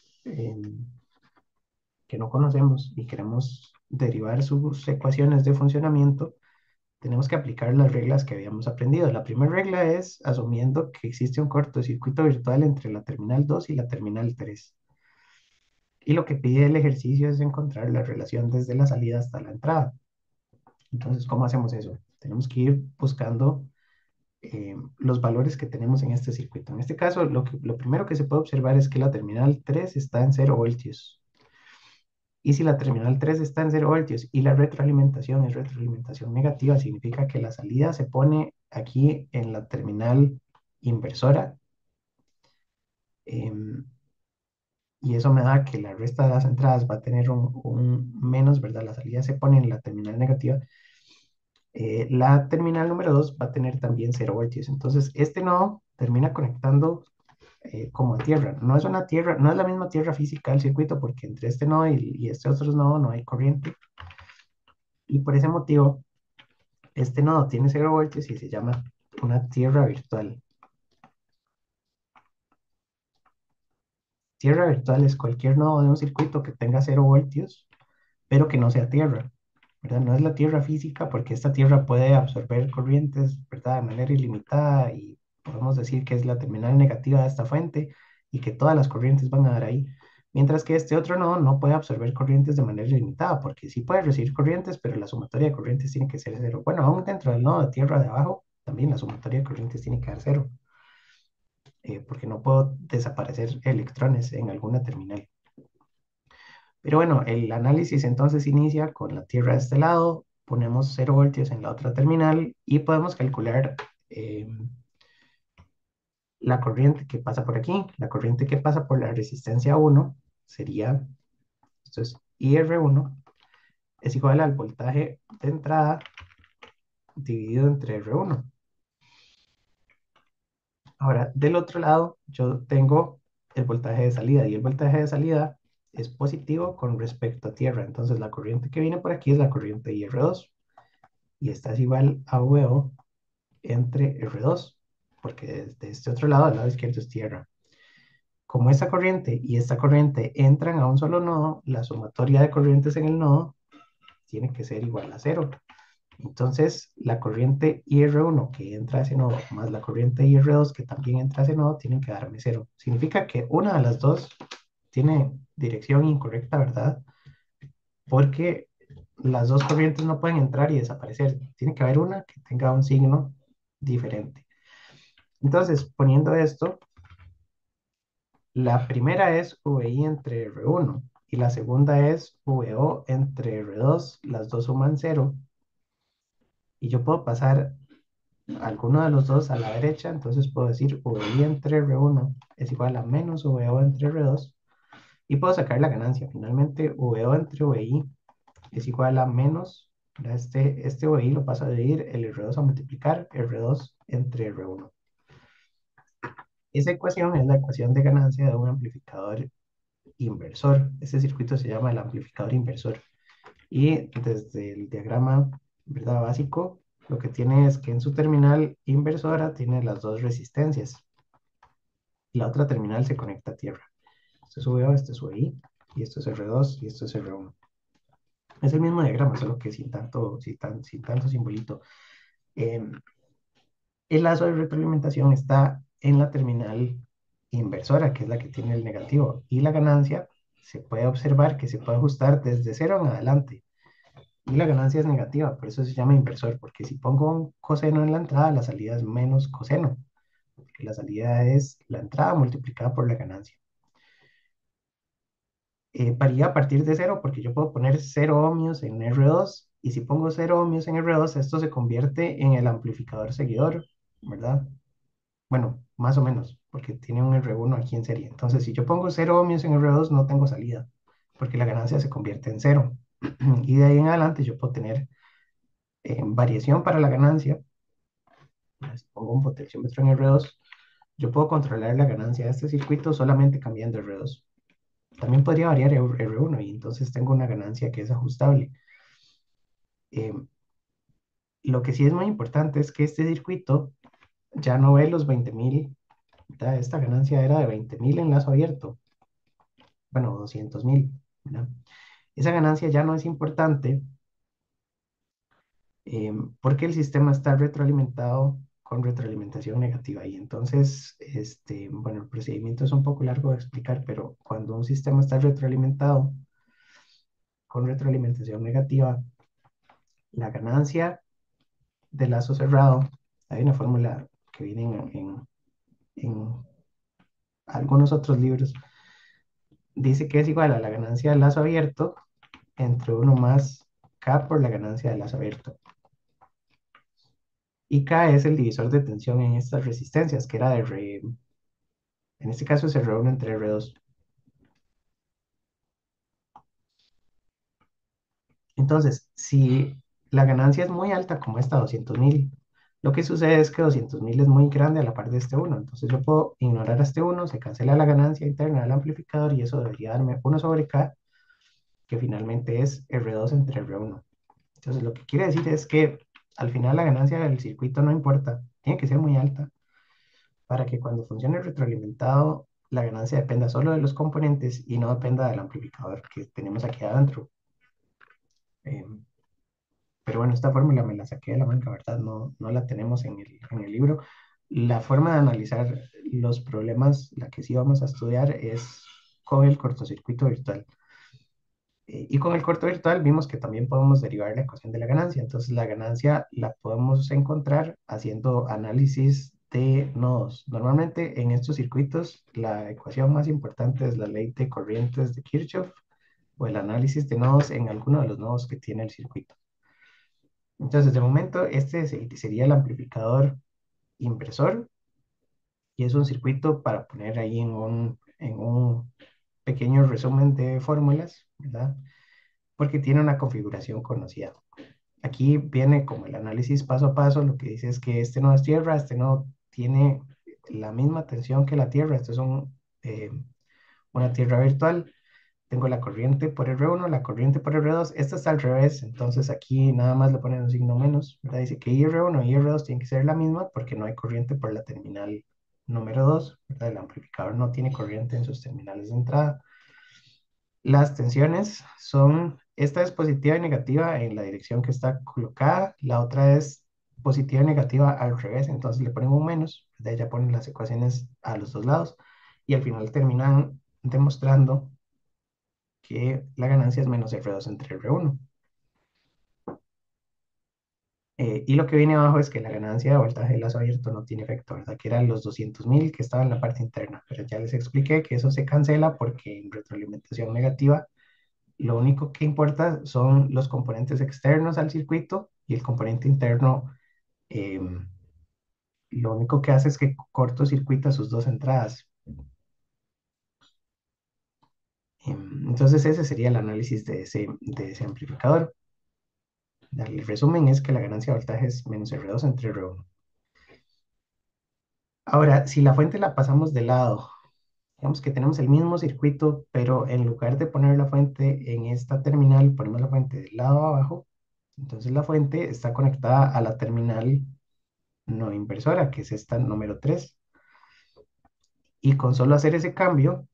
que no conocemos y queremos derivar sus ecuaciones de funcionamiento, tenemos que aplicar las reglas que habíamos aprendido. La primera regla es asumiendo que existe un cortocircuito virtual entre la terminal 2 y la terminal 3. Y lo que pide el ejercicio es encontrar la relación desde la salida hasta la entrada. Entonces, ¿cómo hacemos eso? Tenemos que ir buscando los valores que tenemos en este circuito. En este caso, lo primero que se puede observar es que la terminal 3 está en 0 voltios. Y si la terminal 3 está en 0 voltios y la retroalimentación es retroalimentación negativa, significa que la salida se pone aquí en la terminal inversora. em, y eso me da que la resta de las entradas va a tener un menos, ¿verdad? La salida se pone en la terminal negativa. La terminal número 2 va a tener también 0 voltios. Entonces, este nodo termina conectando como a tierra. No es una tierra, no es la misma tierra física del circuito porque entre este nodo y este otro nodo no hay corriente. Y por ese motivo, este nodo tiene 0 voltios y se llama una tierra virtual. Tierra virtual es cualquier nodo de un circuito que tenga 0 voltios, pero que no sea tierra, ¿verdad? No es la tierra física porque esta tierra puede absorber corrientes, ¿verdad? De manera ilimitada y podemos decir que es la terminal negativa de esta fuente y que todas las corrientes van a dar ahí. Mientras que este otro nodo no puede absorber corrientes de manera ilimitada porque sí puede recibir corrientes, pero la sumatoria de corrientes tiene que ser cero. Bueno, aún dentro del nodo de tierra de abajo, también la sumatoria de corrientes tiene que dar cero, porque no puedo desaparecer electrones en alguna terminal. Pero bueno, el análisis entonces inicia con la tierra de este lado, ponemos 0 voltios en la otra terminal y podemos calcular eh, la corriente que pasa por aquí. La corriente que pasa por la resistencia 1 sería, esto es IR1, es igual al voltaje de entrada dividido entre R1. Ahora, del otro lado, yo tengo el voltaje de salida y el voltaje de salida es positivo con respecto a tierra. Entonces, la corriente que viene por aquí es la corriente IR2 y esta es igual a VO entre R2, porque desde este otro lado, al lado izquierdo es tierra. Como esta corriente y esta corriente entran a un solo nodo, la sumatoria de corrientes en el nodo tiene que ser igual a cero. Entonces, la corriente IR1 que entra a ese nodo más la corriente IR2 que también entra a ese nodo tienen que darme cero. Significa que una de las dos tiene dirección incorrecta, ¿verdad? Porque las dos corrientes no pueden entrar y desaparecer. Tiene que haber una que tenga un signo diferente. Entonces, poniendo esto, la primera es VI entre R1 y la segunda es VO entre R2. Las dos suman cero y yo puedo pasar alguno de los dos a la derecha, entonces puedo decir VI entre R1 es igual a menos VO entre R2 y puedo sacar la ganancia. Finalmente, VO entre VI es igual a menos, este VI lo paso a dividir, el R2 a multiplicar R2 entre R1. Esa ecuación es la ecuación de ganancia de un amplificador inversor. Este circuito se llama el amplificador inversor. Y desde el diagrama, ¿verdad? Básico, lo que tiene es que en su terminal inversora tiene las dos resistencias. Y la otra terminal se conecta a tierra. Esto es VO, esto es VI, y esto es R2 y esto es R1. Es el mismo diagrama, solo que sin tanto simbolito. Eh, el lazo de retroalimentación está en la terminal inversora, que es la que tiene el negativo, y la ganancia se puede observar que se puede ajustar desde cero en adelante. Y la ganancia es negativa, por eso se llama inversor, porque si pongo un coseno en la entrada, la salida es menos coseno, porque la salida es la entrada multiplicada por la ganancia. Varía a partir de cero, porque yo puedo poner 0 ohmios en R2, y si pongo 0 ohmios en R2, esto se convierte en el amplificador seguidor, ¿verdad? Bueno, más o menos, porque tiene un R1 aquí en serie. Entonces, si yo pongo 0 ohmios en R2, no tengo salida. porque la ganancia se convierte en cero. Y de ahí en adelante yo puedo tener variación para la ganancia. Si pongo un potenciómetro en R2, yo puedo controlar la ganancia de este circuito solamente cambiando R2. También podría variar R1 y entonces tengo una ganancia que es ajustable. Eh, lo que sí es muy importante es que este circuito ya no ve los 20.000. Esta ganancia era de 20.000 en lazo abierto, bueno, 200.000, ¿verdad? Esa ganancia ya no es importante porque el sistema está retroalimentado con retroalimentación negativa. Y entonces, bueno, el procedimiento es un poco largo de explicar, pero cuando un sistema está retroalimentado con retroalimentación negativa, la ganancia de lazo cerrado, hay una fórmula que viene en algunos otros libros, dice que es igual a la ganancia del lazo abierto entre uno más K por la ganancia del lazo abierto. Y K es el divisor de tensión en estas resistencias, que era de R, en este caso es R1 entre R2. Entonces, si la ganancia es muy alta, como esta 200.000, lo que sucede es que 200.000 es muy grande a la par de este uno. Entonces yo puedo ignorar a este uno, se cancela la ganancia interna del amplificador y eso debería darme 1 sobre K, que finalmente es R2 entre R1. Entonces lo que quiere decir es que al final la ganancia del circuito no importa, tiene que ser muy alta para que cuando funcione retroalimentado la ganancia dependa solo de los componentes y no dependa del amplificador que tenemos aquí adentro. Em, pero bueno, esta fórmula me la saqué de la manga, ¿verdad? No, no la tenemos en el libro. La forma de analizar los problemas, la que sí vamos a estudiar, es con el cortocircuito virtual. Y con el corto virtual vimos que también podemos derivar la ecuación de la ganancia. Entonces la ganancia la podemos encontrar haciendo análisis de nodos. Normalmente en estos circuitos la ecuación más importante es la ley de corrientes de Kirchhoff o el análisis de nodos en alguno de los nodos que tiene el circuito. Entonces de momento este sería el amplificador inversor y es un circuito para poner ahí en un pequeño resumen de fórmulas, ¿verdad? Porque tiene una configuración conocida. Aquí viene como el análisis paso a paso, lo que dice es que este no es tierra, este no tiene la misma tensión que la tierra, esto es una tierra virtual. Tengo la corriente por R1, la corriente por R2, esta está al revés, entonces aquí nada más le ponen un signo menos, ¿verdad? Dice que IR1 y IR2 tienen que ser la misma porque no hay corriente por la terminal número 2, ¿verdad? El amplificador no tiene corriente en sus terminales de entrada. Las tensiones son, esta es positiva y negativa en la dirección que está colocada, la otra es positiva y negativa al revés, entonces le ponen un menos, de ahí ya ponen las ecuaciones a los dos lados y al final terminan demostrando que la ganancia es menos R2 entre R1. Y lo que viene abajo es que la ganancia de voltaje de lazo abierto no tiene efecto, ¿verdad? Que eran los 200.000 que estaban en la parte interna, pero ya les expliqué que eso se cancela porque en retroalimentación negativa lo único que importa son los componentes externos al circuito y el componente interno lo único que hace es que cortocircuita sus dos entradas. Entonces ese sería el análisis de ese amplificador. El resumen es que la ganancia de voltaje es menos R2 entre R1. Ahora, si la fuente la pasamos de lado, digamos que tenemos el mismo circuito, pero en lugar de poner la fuente en esta terminal, ponemos la fuente del lado abajo. Entonces la fuente está conectada a la terminal no inversora, que es esta número 3. Y con solo hacer ese cambio,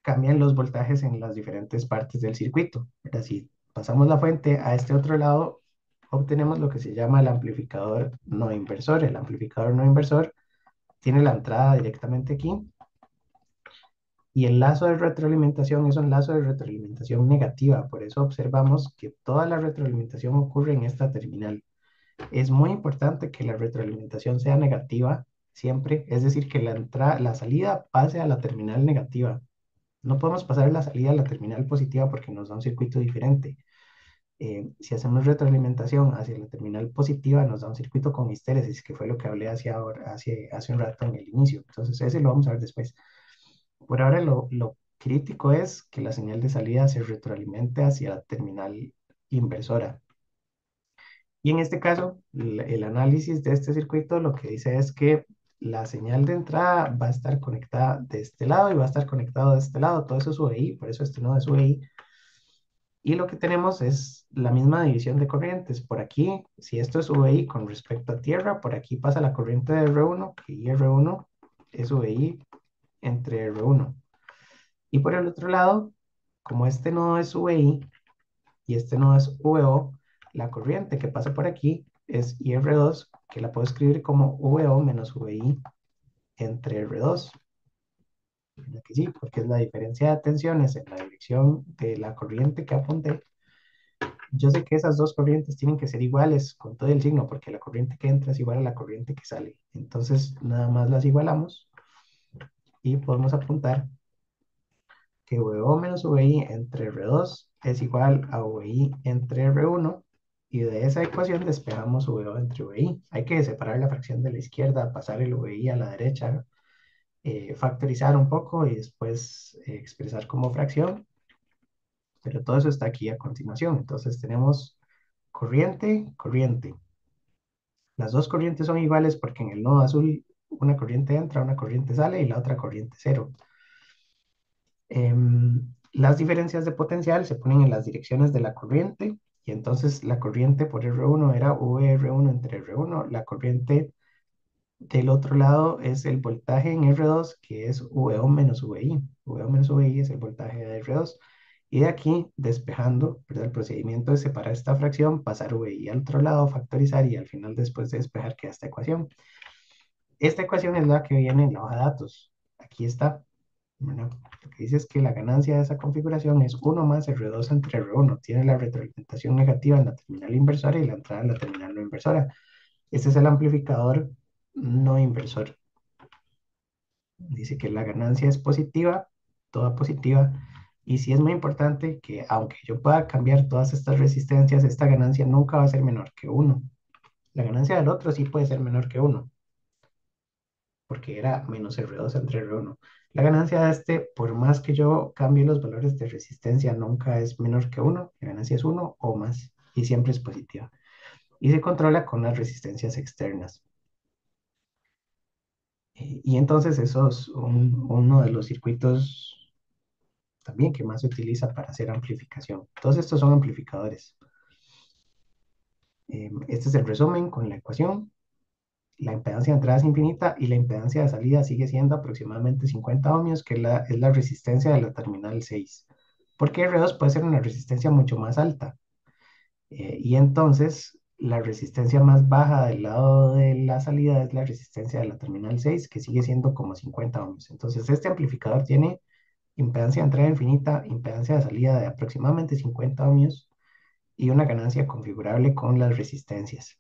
cambian los voltajes en las diferentes partes del circuito. ¿Verdad? Si pasamos la fuente a este otro lado, obtenemos lo que se llama el amplificador no inversor. El amplificador no inversor tiene la entrada directamente aquí y el lazo de retroalimentación es un lazo de retroalimentación negativa. Por eso observamos que toda la retroalimentación ocurre en esta terminal. Es muy importante que la retroalimentación sea negativa siempre, es decir, que la salida pase a la terminal negativa. No podemos pasar la salida a la terminal positiva porque nos da un circuito diferente. Si hacemos retroalimentación hacia la terminal positiva, nos da un circuito con histéresis, que fue lo que hablé hace un rato en el inicio. Entonces, ese lo vamos a ver después. Por ahora, lo crítico es que la señal de salida se retroalimente hacia la terminal inversora. Y en este caso, el análisis de este circuito lo que dice es que la señal de entrada va a estar conectada de este lado y va a estar conectado de este lado. Todo eso es UEI, por eso este nodo es UEI. Y lo que tenemos es la misma división de corrientes. Por aquí, si esto es VI con respecto a tierra, por aquí pasa la corriente de R1, que R1 es VI entre R1. Y por el otro lado, como este nodo es VI y este nodo es VO, la corriente que pasa por aquí es IR2, que la puedo escribir como VO menos VI entre R2. Que sí, porque es la diferencia de tensiones en la dirección de la corriente que apunté. Yo sé que esas dos corrientes tienen que ser iguales con todo el signo, porque la corriente que entra es igual a la corriente que sale. Entonces, nada más las igualamos y podemos apuntar que VO menos VI entre R2 es igual a VI entre R1, y de esa ecuación despejamos VO entre VI. Hay que separar la fracción de la izquierda, pasar el VI a la derecha, factorizar un poco y después expresar como fracción, pero todo eso está aquí a continuación. Entonces tenemos corriente, corriente. Las dos corrientes son iguales porque en el nodo azul una corriente entra, una corriente sale y la otra corriente cero. Las diferencias de potencial se ponen en las direcciones de la corriente, y entonces la corriente por R1 era VR1 entre R1. La corriente del otro lado es el voltaje en R2, que es VO menos VI. VO menos VI es el voltaje de R2. Y de aquí, despejando, ¿verdad? El procedimiento es separar esta fracción, pasar VI al otro lado, factorizar y al final, después de despejar, queda esta ecuación. Esta ecuación es la que viene en la hoja de datos. Aquí está. ¿Verdad? Lo que dice es que la ganancia de esa configuración es 1 más R2 entre R1. Tiene la retroalimentación negativa en la terminal inversora y la entrada en la terminal no inversora. Este es el amplificador no inversor. Dice que la ganancia es positiva, toda positiva. Y sí es muy importante que, aunque yo pueda cambiar todas estas resistencias, esta ganancia nunca va a ser menor que 1. La ganancia del otro sí puede ser menor que 1, porque era menos R2 entre R1. La ganancia de este, por más que yo cambie los valores de resistencia, nunca es menor que 1. La ganancia es 1 o más y siempre es positiva. Y se controla con las resistencias externas. Y entonces eso es uno de los circuitos también que más se utiliza para hacer amplificación. Todos estos son amplificadores. Este es el resumen con la ecuación. La impedancia de entrada es infinita y la impedancia de salida sigue siendo aproximadamente 50 ohmios, que es la resistencia de la terminal 6. Porque R2 puede ser una resistencia mucho más alta. Y entonces la resistencia más baja del lado de la salida es la resistencia de la terminal 6, que sigue siendo como 50 ohmios. Entonces este amplificador tiene impedancia de entrada infinita, impedancia de salida de aproximadamente 50 ohmios y una ganancia configurable con las resistencias.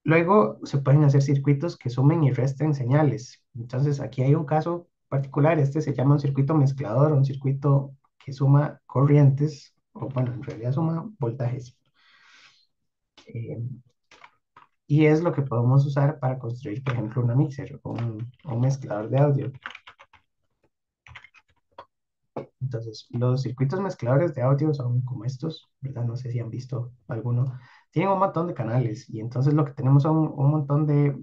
Luego se pueden hacer circuitos que sumen y resten señales. Entonces aquí hay un caso particular. Este se llama un circuito mezclador, un circuito que suma corrientes, o bueno, en realidad suma voltajes. Eh, y es lo que podemos usar para construir, por ejemplo, una mixer o un mezclador de audio. Entonces, los circuitos mezcladores de audio son como estos, ¿verdad? No sé si han visto alguno. Tienen un montón de canales y entonces lo que tenemos son un montón de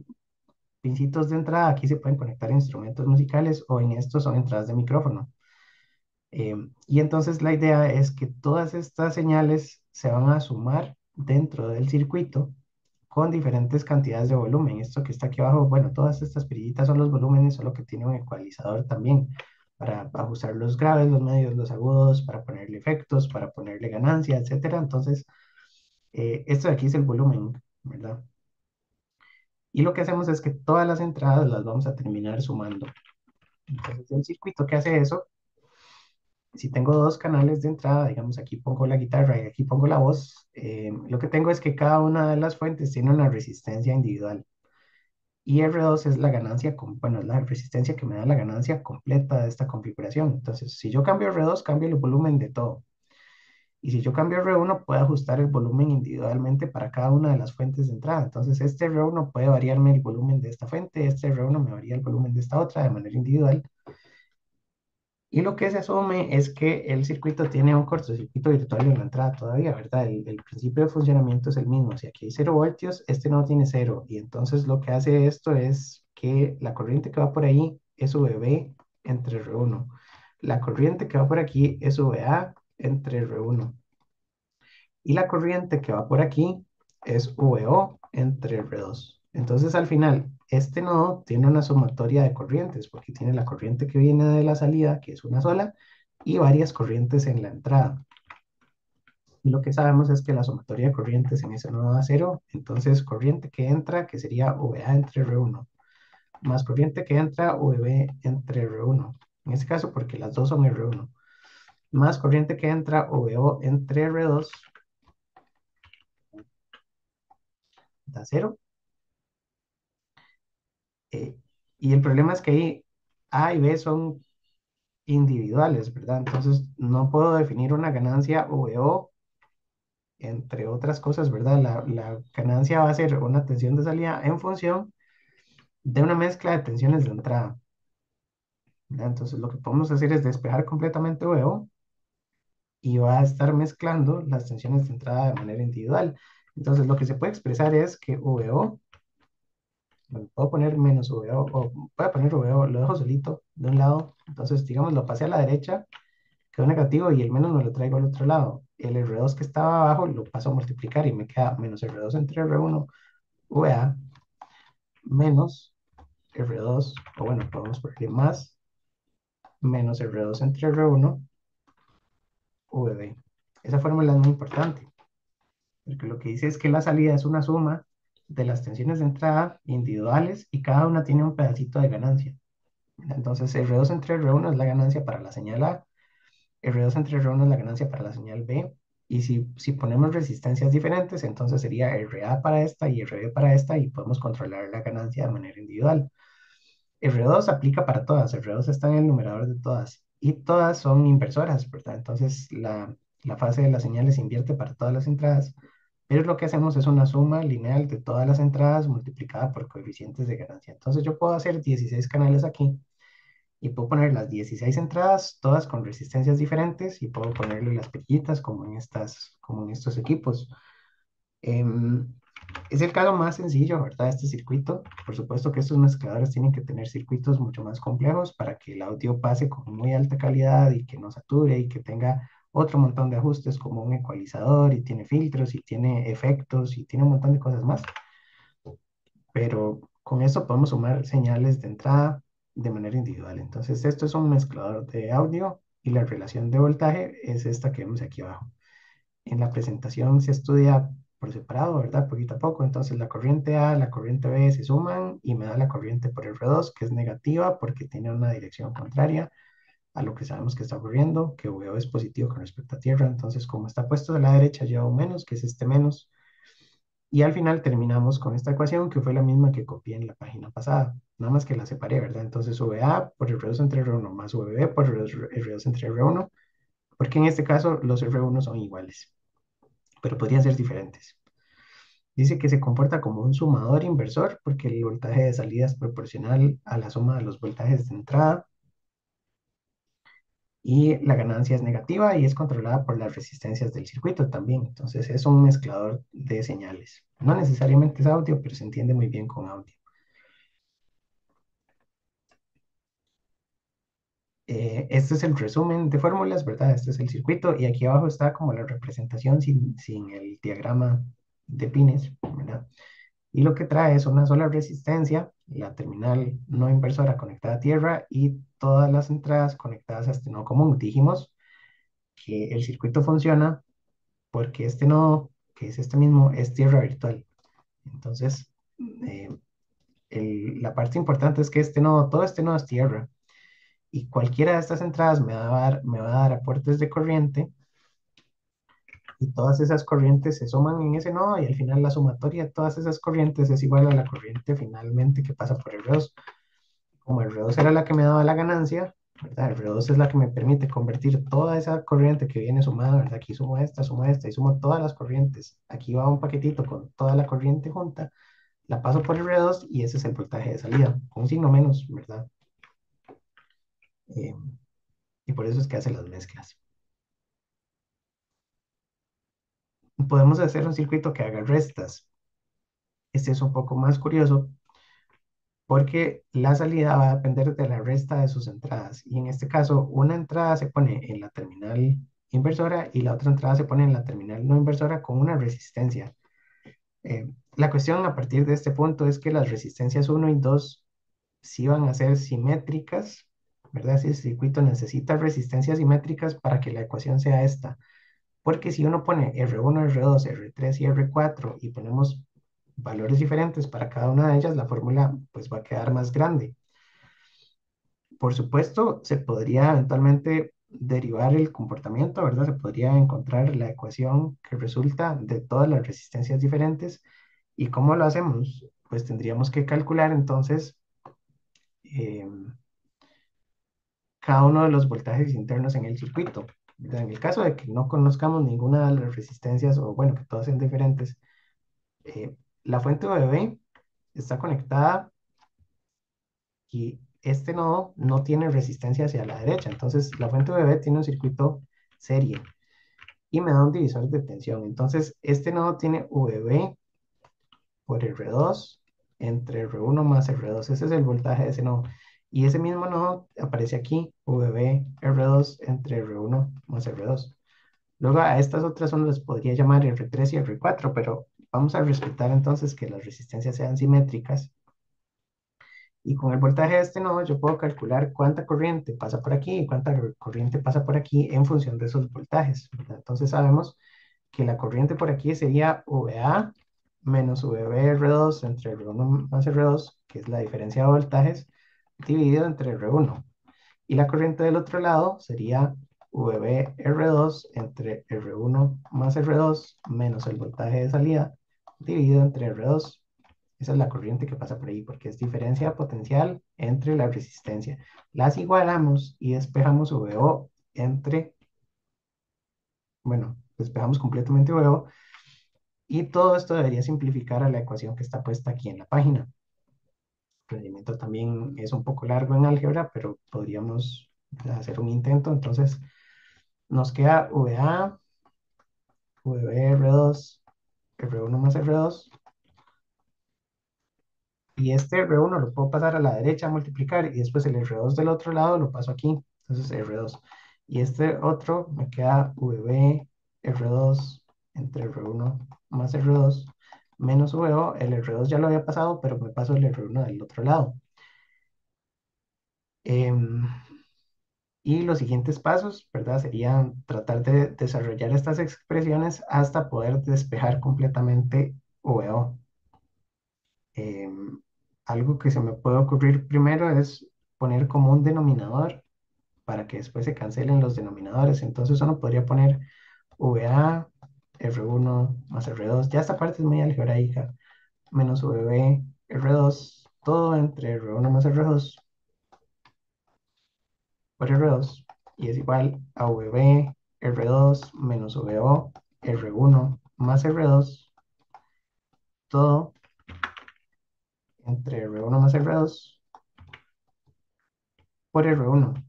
pincitos de entrada. Aquí se pueden conectar instrumentos musicales o en estos son entradas de micrófono. Y entonces la idea es que todas estas señales se van a sumar dentro del circuito con diferentes cantidades de volumen. Esto que está aquí abajo, bueno, todas estas perillitas son los volúmenes, solo que tiene un ecualizador también para ajustar los graves, los medios, los agudos, para ponerle efectos, para ponerle ganancia, etcétera. Entonces, esto de aquí es el volumen, ¿verdad? Y lo que hacemos es que todas las entradas las vamos a terminar sumando. Entonces, el circuito que hace eso, si tengo dos canales de entrada, digamos, aquí pongo la guitarra y aquí pongo la voz, lo que tengo es que cada una de las fuentes tiene una resistencia individual. Y R2 es la ganancia, bueno, es la resistencia que me da la ganancia completa de esta configuración. Entonces, si yo cambio R2, cambio el volumen de todo. Y si yo cambio R1, puedo ajustar el volumen individualmente para cada una de las fuentes de entrada. Entonces, este R1 puede variarme el volumen de esta fuente, este R1 me varía el volumen de esta otra de manera individual. Y lo que se asume es que el circuito tiene un cortocircuito virtual en la entrada todavía, ¿verdad? El principio de funcionamiento es el mismo. Si aquí hay 0 voltios, este no tiene 0. Y entonces lo que hace esto es que la corriente que va por ahí es VB entre R1. La corriente que va por aquí es VA entre R1. Y la corriente que va por aquí es VO entre R2. Entonces al final, este nodo tiene una sumatoria de corrientes, porque tiene la corriente que viene de la salida, que es una sola, y varias corrientes en la entrada. Y lo que sabemos es que la sumatoria de corrientes en ese nodo da cero, entonces corriente que entra, que sería VA entre R1, más corriente que entra, VB entre R1. En este caso, porque las dos son R1, más corriente que entra, VO entre R2, da cero. Eh, y el problema es que ahí A y B son individuales, ¿verdad? Entonces no puedo definir una ganancia VO, entre otras cosas, ¿verdad? La ganancia va a ser una tensión de salida en función de una mezcla de tensiones de entrada, ¿verdad? Entonces lo que podemos hacer es despejar completamente VO y va a estar mezclando las tensiones de entrada de manera individual. Entonces lo que se puede expresar es que VO, bueno, puedo poner menos VO, o voy a poner VO, lo dejo solito de un lado, entonces digamos lo pasé a la derecha, quedó negativo y el menos me lo traigo al otro lado. El R2 que estaba abajo lo paso a multiplicar y me queda menos R2 entre R1 VA menos R2, o bueno, podemos ponerle más menos R2 entre R1 VB. Esa fórmula es muy importante, porque lo que dice es que la salida es una suma de las tensiones de entrada individuales y cada una tiene un pedacito de ganancia. Entonces, R2 entre R1 es la ganancia para la señal A, R2 entre R1 es la ganancia para la señal B. Y si ponemos resistencias diferentes, entonces sería RA para esta y RB para esta y podemos controlar la ganancia de manera individual. R2 aplica para todas, R2 está en el numerador de todas y todas son inversoras, ¿verdad? Entonces la fase de las señales se invierte para todas las entradas, pero lo que hacemos es una suma lineal de todas las entradas multiplicada por coeficientes de ganancia. Entonces yo puedo hacer 16 canales aquí y puedo poner las 16 entradas, todas con resistencias diferentes, y puedo ponerle las perillitas como en estos equipos. Em, es el caso más sencillo, ¿verdad? Este circuito. Por supuesto que estos mezcladores tienen que tener circuitos mucho más complejos para que el audio pase con muy alta calidad y que no sature y que tenga otro montón de ajustes como un ecualizador y tiene filtros y tiene efectos y tiene un montón de cosas más, pero con esto podemos sumar señales de entrada de manera individual. Entonces, esto es un mezclador de audio y la relación de voltaje es esta que vemos aquí abajo. En la presentación se estudia por separado, ¿verdad? Poquito a poco. Entonces, la corriente A, la corriente B se suman y me da la corriente por R2, que es negativa porque tiene una dirección contraria a lo que sabemos que está ocurriendo, que VO es positivo con respecto a tierra. Entonces, como está puesto de la derecha, lleva un menos, que es este menos, y al final terminamos con esta ecuación que fue la misma que copié en la página pasada, nada más que la separé, ¿verdad? Entonces VA por R2 entre R1 más VB por R2 entre R1, porque en este caso los R1 son iguales, pero podrían ser diferentes. Dice que se comporta como un sumador inversor porque el voltaje de salida es proporcional a la suma de los voltajes de entrada y la ganancia es negativa y es controlada por las resistencias del circuito también. Entonces es un mezclador de señales. No necesariamente es audio, pero se entiende muy bien con audio. Este es el resumen de fórmulas, ¿verdad? Este es el circuito y aquí abajo está como la representación sin el diagrama de pines, ¿verdad? Y lo que trae es una sola resistencia, la terminal no inversora conectada a tierra y todas las entradas conectadas a este nodo común. Dijimos que el circuito funciona porque este nodo, que es este mismo, es tierra virtual. Entonces, eh, la parte importante es que este nodo, todo este nodo es tierra y cualquiera de estas entradas me va a dar aportes de corriente y todas esas corrientes se suman en ese nodo y al final la sumatoria de todas esas corrientes es igual a la corriente finalmente que pasa por el R2. Como el R2 era la que me daba la ganancia, ¿verdad? R2 es la que me permite convertir toda esa corriente que viene sumada, ¿verdad? Aquí sumo esta y sumo todas las corrientes. Aquí va un paquetito con toda la corriente junta, la paso por R2 y ese es el voltaje de salida, con un signo menos, ¿verdad? Eh, y por eso es que hace las mezclas. Podemos hacer un circuito que haga restas. Este es un poco más curioso porque la salida va a depender de la resta de sus entradas. Y en este caso, una entrada se pone en la terminal inversora y la otra entrada se pone en la terminal no inversora con una resistencia. La cuestión a partir de este punto es que las resistencias uno y 2 sí van a ser simétricas, ¿verdad? Si el circuito necesita resistencias simétricas para que la ecuación sea esta. Porque si uno pone R1, R2, R3 y R4 y ponemos valores diferentes para cada una de ellas, la fórmula pues va a quedar más grande. Por supuesto, se podría eventualmente derivar el comportamiento, ¿verdad? Se podría encontrar la ecuación que resulta de todas las resistencias diferentes. ¿Y cómo lo hacemos? Pues tendríamos que calcular entonces eh, cada uno de los voltajes internos en el circuito, ¿verdad? En el caso de que no conozcamos ninguna de las resistencias o bueno, que todas sean diferentes, la fuente OBB está conectada y este nodo no tiene resistencia hacia la derecha. Entonces, la fuente OBB tiene un circuito serie y me da un divisor de tensión. Entonces, este nodo tiene VB por R2 entre R1 más R2. Ese es el voltaje de ese nodo. Y ese mismo nodo aparece aquí, VB R2 entre R1 más R2. Luego a estas otras son las podría llamar R3 y R4, pero vamos a respetar entonces que las resistencias sean simétricas. Y con el voltaje de este nodo yo puedo calcular cuánta corriente pasa por aquí y cuánta corriente pasa por aquí en función de esos voltajes, ¿verdad? Entonces sabemos que la corriente por aquí sería VA menos VB R2 entre R1 más R2, que es la diferencia de voltajes, dividido entre R1. Y la corriente del otro lado sería VB R2 entre R1 más R2 menos el voltaje de salida, dividido entre R2. Esa es la corriente que pasa por ahí, porque es diferencia potencial entre la resistencia. Las igualamos y despejamos VO entre, bueno, despejamos completamente VO y todo esto debería simplificar a la ecuación que está puesta aquí en la página. El procedimiento también es un poco largo en álgebra, pero podríamos hacer un intento. Entonces, nos queda VA, VB R2, R1 más R2, y este R1 lo puedo pasar a la derecha a multiplicar y después el R2 del otro lado lo paso aquí, entonces R2. Y este otro me queda VB R2 entre R1 más R2 menos VO. El R2 ya lo había pasado, pero me paso el R1 del otro lado. Em, y los siguientes pasos, ¿verdad? Serían tratar de desarrollar estas expresiones hasta poder despejar completamente VO. Em, Algo que se me puede ocurrir primero es poner como un denominador para que después se cancelen los denominadores. Entonces uno podría poner VA, R1 más R2. Ya esta parte es muy algebraica. Menos VB, R2, todo entre R1 más R2 por R2. Y es igual a VB, R2 menos VO, R1 más R2, todo entre R1 más R2 por R1.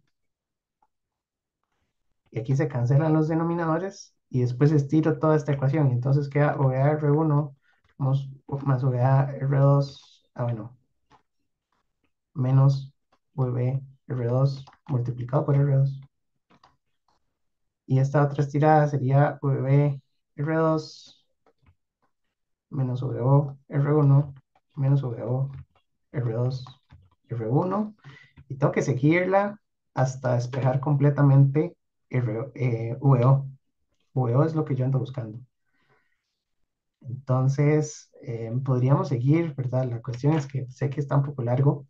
Y aquí se cancelan los denominadores y después estiro toda esta ecuación. Entonces queda OVA R1 más OVA R2, bueno, menos VB R2 multiplicado por R2. Y esta otra estirada sería VB R2 menos VO R1 menos VO R2 R1. Y tengo que seguirla hasta despejar completamente VO. VO es lo que yo ando buscando. Entonces, podríamos seguir, ¿verdad? La cuestión es que sé que está un poco largo,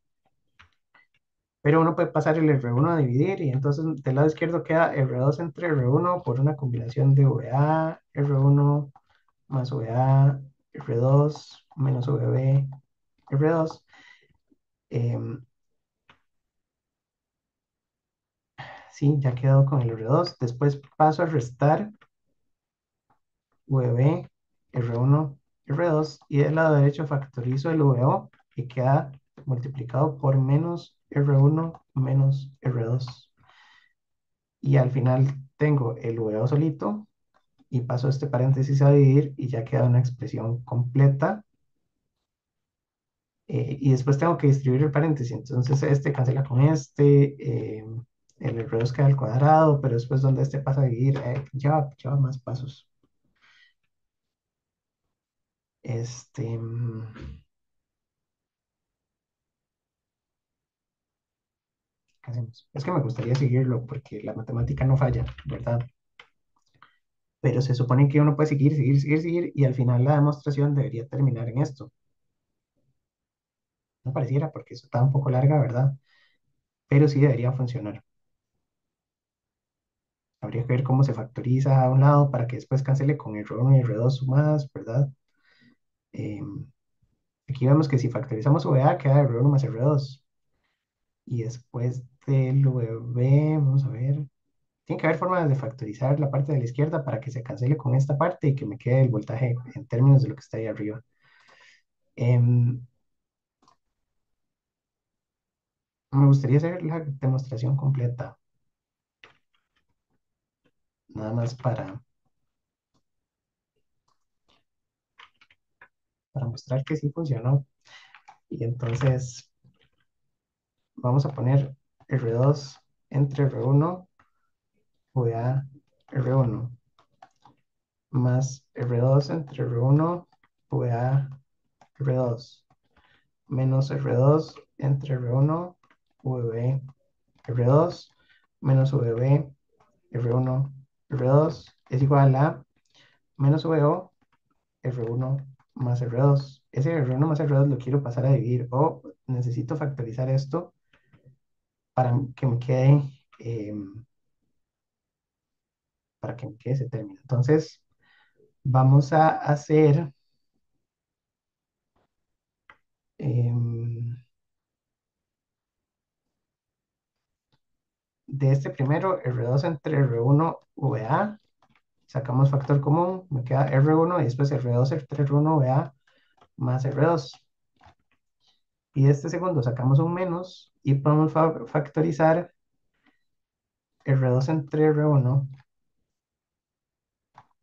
pero uno puede pasar el R1 a dividir y entonces del lado izquierdo queda R2 entre R1 por una combinación de VA, R1 más VA, R2 menos VB, R2. Em, Sí, ya quedó con el R2. Después paso a restar VB, R1, R2 y del lado derecho factorizo el VO y queda multiplicado por menos R1 menos R2. Y al final tengo el VO solito y paso este paréntesis a dividir y ya queda una expresión completa. Y después tengo que distribuir el paréntesis. Entonces este cancela con este. El R2 queda al cuadrado, pero después donde este pasa a dividir, lleva más pasos. Este, ¿qué hacemos? Es que me gustaría seguirlo porque la matemática no falla, ¿verdad? Pero se supone que uno puede seguir, seguir, seguir, seguir y al final la demostración debería terminar en esto. No pareciera porque eso está un poco larga, ¿verdad? Pero sí debería funcionar. Habría que ver cómo se factoriza a un lado para que después cancele con R1 y R2 sumadas, ¿verdad? Em, Aquí vemos que si factorizamos VA queda R1 más R2. Y después del VB, vamos a ver. Tiene que haber formas de factorizar la parte de la izquierda para que se cancele con esta parte y que me quede el voltaje en términos de lo que está ahí arriba. Em, Me gustaría hacer la demostración completa, nada más para mostrar que sí funcionó. Y entonces vamos a poner R2 entre R1, VA, R1, más R2 entre R1, VA, R2, menos R2 entre R1, VB, R2, menos VB, R1, R2, es igual a menos VO, R1 más R2. Ese R1 más R2 lo quiero pasar a dividir o necesito factorizar esto para que me quede, eh, para que me quede ese término. Entonces, vamos a hacer em, de este primero R2 entre R1 VA, sacamos factor común, me queda R1 y después R2 entre R1 VA más R2. Y de este segundo sacamos un menos y podemos factorizar R2 entre R1.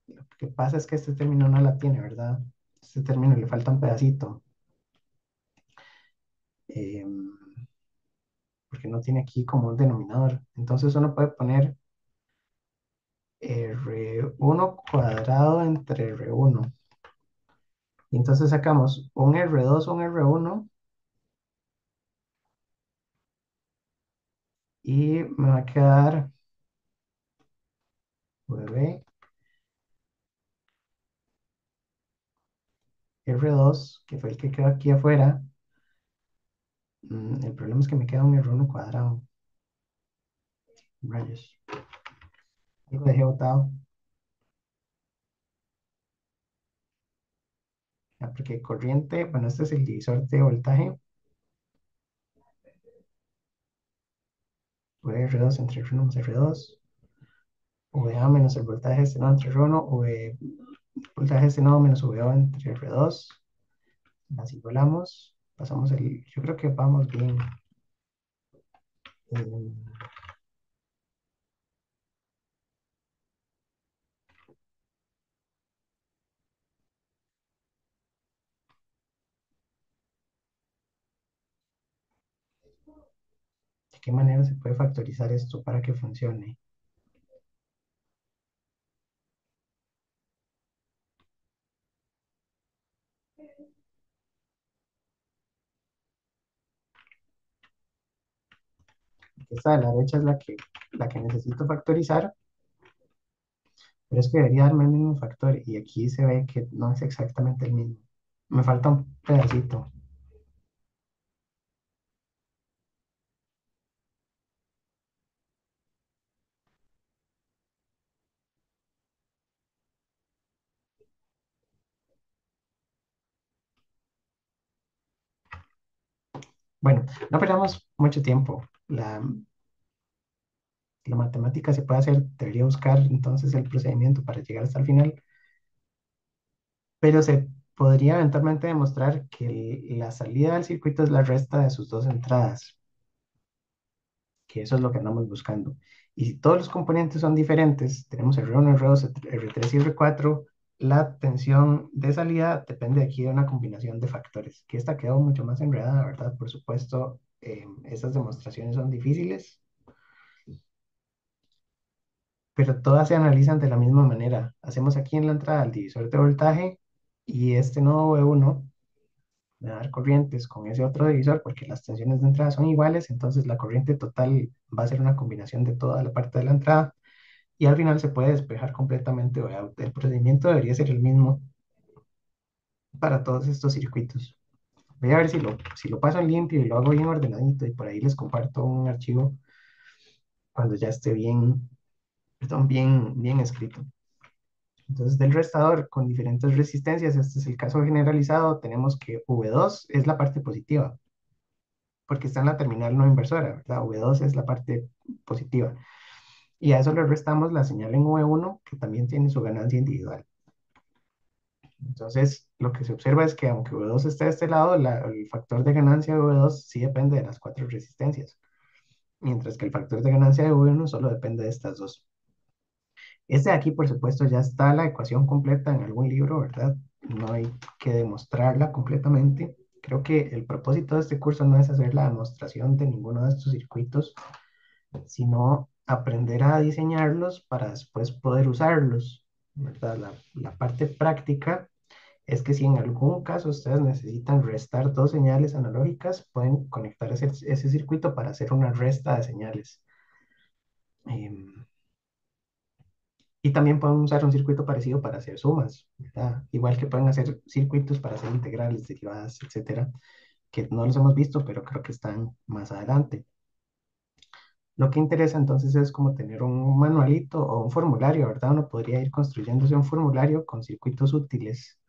Lo que pasa es que este término no la tiene, ¿verdad? Este término le falta un pedacito. em, Porque no tiene aquí como un denominador. Entonces uno puede poner R1 cuadrado entre R1. Y entonces sacamos un R2, un R1 y me va a quedar V R2, que fue el que quedó aquí afuera. El problema es que me queda un R1 cuadrado. Rayos. Algo dejé botado. Porque corriente, bueno, este es el divisor de voltaje. VR2 entre R1 más R2. VA menos el voltaje destinado entre R1. Voltaje destinado menos VO entre R2. Las igualamos. Pasamos el. Yo creo que vamos bien. ¿De qué manera se puede factorizar esto para que funcione? Esta de la derecha es la que necesito factorizar, pero es que debería darme el mismo factor y aquí se ve que no es exactamente el mismo. Me falta un pedacito. Bueno, no perdamos mucho tiempo. La matemática se puede hacer, debería buscar entonces el procedimiento para llegar hasta el final, pero se podría eventualmente demostrar que la salida del circuito es la resta de sus dos entradas, que eso es lo que andamos buscando. Y si todos los componentes son diferentes, tenemos R1, R2, R3 y R4, la tensión de salida depende aquí de una combinación de factores, que esta quedó mucho más enredada, ¿verdad? Por supuesto, esas demostraciones son difíciles, pero todas se analizan de la misma manera. Hacemos aquí en la entrada el divisor de voltaje y este nodo V1 me va a dar corrientes con ese otro divisor porque las tensiones de entrada son iguales, entonces la corriente total va a ser una combinación de toda la parte de la entrada y al final se puede despejar completamente Vout. El procedimiento debería ser el mismo para todos estos circuitos. Voy a ver si lo paso en limpio y lo hago bien ordenadito y por ahí les comparto un archivo cuando ya esté bien, perdón, bien escrito. Entonces, del restador con diferentes resistencias, este es el caso generalizado, tenemos que V2 es la parte positiva, porque está en la terminal no inversora, ¿verdad? V2 es la parte positiva. Y a eso le restamos la señal en V1, que también tiene su ganancia individual. Entonces, lo que se observa es que aunque V2 esté de este lado, el factor de ganancia de V2 sí depende de las cuatro resistencias, mientras que el factor de ganancia de V1 solo depende de estas dos. Este de aquí, por supuesto, ya está la ecuación completa en algún libro, ¿verdad? No hay que demostrarla completamente. Creo que el propósito de este curso no es hacer la demostración de ninguno de estos circuitos, sino aprender a diseñarlos para después poder usarlos, ¿verdad? La parte práctica es que si en algún caso ustedes necesitan restar dos señales analógicas, pueden conectar ese circuito para hacer una resta de señales. Em, Y también pueden usar un circuito parecido para hacer sumas, ¿verdad? Igual que pueden hacer circuitos para hacer integrales, derivadas, etcétera, que no los hemos visto, pero creo que están más adelante. Lo que interesa entonces es como tener un manualito o un formulario, ¿verdad? Uno podría ir construyéndose un formulario con circuitos útiles.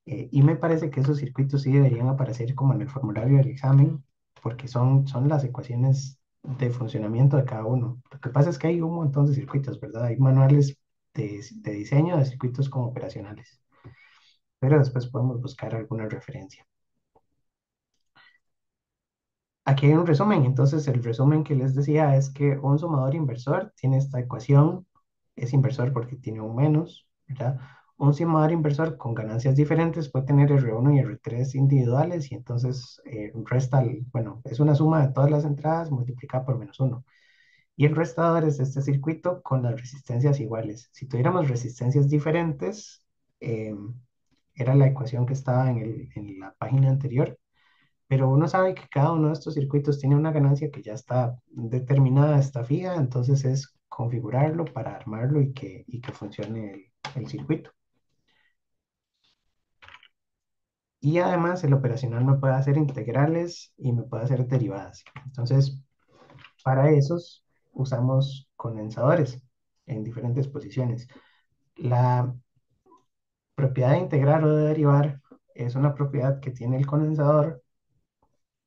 Y me parece que esos circuitos sí deberían aparecer como en el formulario del examen, porque son las ecuaciones de funcionamiento de cada uno. Lo que pasa es que hay un montón de circuitos, ¿verdad? Hay manuales de diseño de circuitos como operacionales, pero después podemos buscar alguna referencia. Aquí hay un resumen, entonces el resumen que les decía es que un sumador inversor tiene esta ecuación, es inversor porque tiene un menos, ¿verdad? Un sumador inversor con ganancias diferentes puede tener R1 y R3 individuales y entonces resta, bueno, es una suma de todas las entradas multiplicada por menos uno. Y el restador es este circuito con las resistencias iguales. Si tuviéramos resistencias diferentes, eh, era la ecuación que estaba en la página anterior, pero uno sabe que cada uno de estos circuitos tiene una ganancia que ya está determinada, está fija, entonces es configurarlo para armarlo y que funcione el circuito. Y además el operacional me puede hacer integrales y me puede hacer derivadas. Entonces, para esos usamos condensadores en diferentes posiciones. La propiedad de integrar o de derivar es una propiedad que tiene el condensador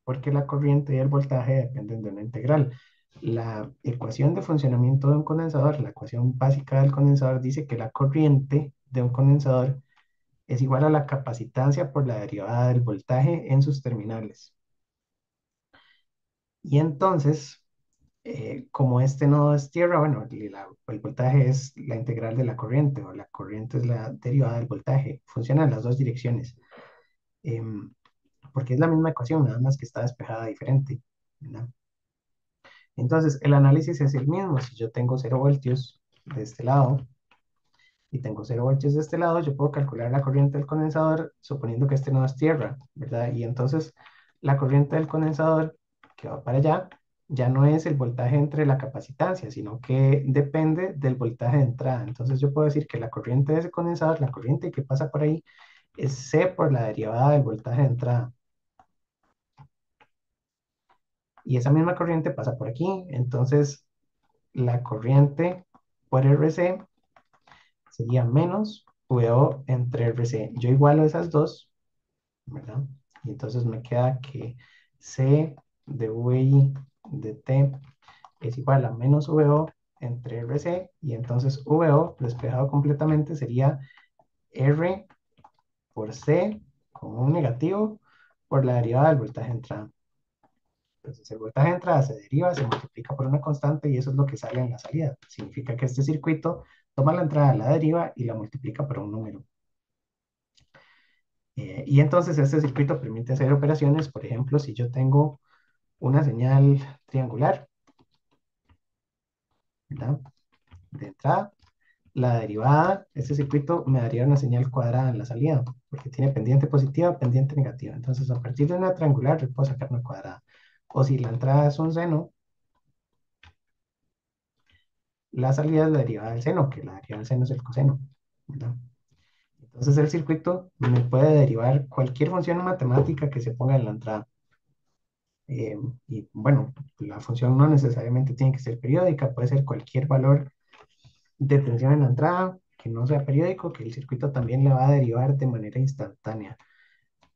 porque la corriente y el voltaje dependen de una integral. La ecuación de funcionamiento de un condensador, la ecuación básica del condensador, dice que la corriente de un condensador es igual a la capacitancia por la derivada del voltaje en sus terminales. Y entonces, como este nodo es tierra, bueno, el voltaje es la integral de la corriente o la corriente es la derivada del voltaje. Funciona en las dos direcciones. Em, Porque es la misma ecuación, nada más que está despejada diferente, ¿verdad? Entonces, el análisis es el mismo. Si yo tengo 0 voltios de este lado y tengo 0 voltios de este lado, yo puedo calcular la corriente del condensador suponiendo que este no es tierra, ¿verdad? Y entonces la corriente del condensador que va para allá ya no es el voltaje entre la capacitancia, sino que depende del voltaje de entrada. Entonces yo puedo decir que la corriente de ese condensador, la corriente que pasa por ahí, es C por la derivada del voltaje de entrada. Y esa misma corriente pasa por aquí. Entonces la corriente por RC sería menos VO entre RC. Yo igualo esas dos, ¿verdad? Y entonces me queda que C de VI de T es igual a menos VO entre RC, y entonces VO despejado completamente sería R por C con un negativo por la derivada del voltaje de entrada. Entonces el voltaje de entrada se deriva, se multiplica por una constante y eso es lo que sale en la salida. Significa que este circuito toma la entrada, la deriva y la multiplica por un número. Y entonces este circuito permite hacer operaciones, por ejemplo, si yo tengo una señal triangular, ¿verdad? De entrada, la derivada, este circuito me daría una señal cuadrada en la salida, porque tiene pendiente positiva, pendiente negativa. Entonces, a partir de una triangular, yo puedo sacar una cuadrada. O si la entrada es un seno, la salida es la derivada del seno, que la derivada del seno es el coseno, ¿verdad? Entonces, el circuito me puede derivar cualquier función matemática que se ponga en la entrada. Eh, y bueno, la función no necesariamente tiene que ser periódica, puede ser cualquier valor de tensión en la entrada que no sea periódico, que el circuito también le va a derivar de manera instantánea.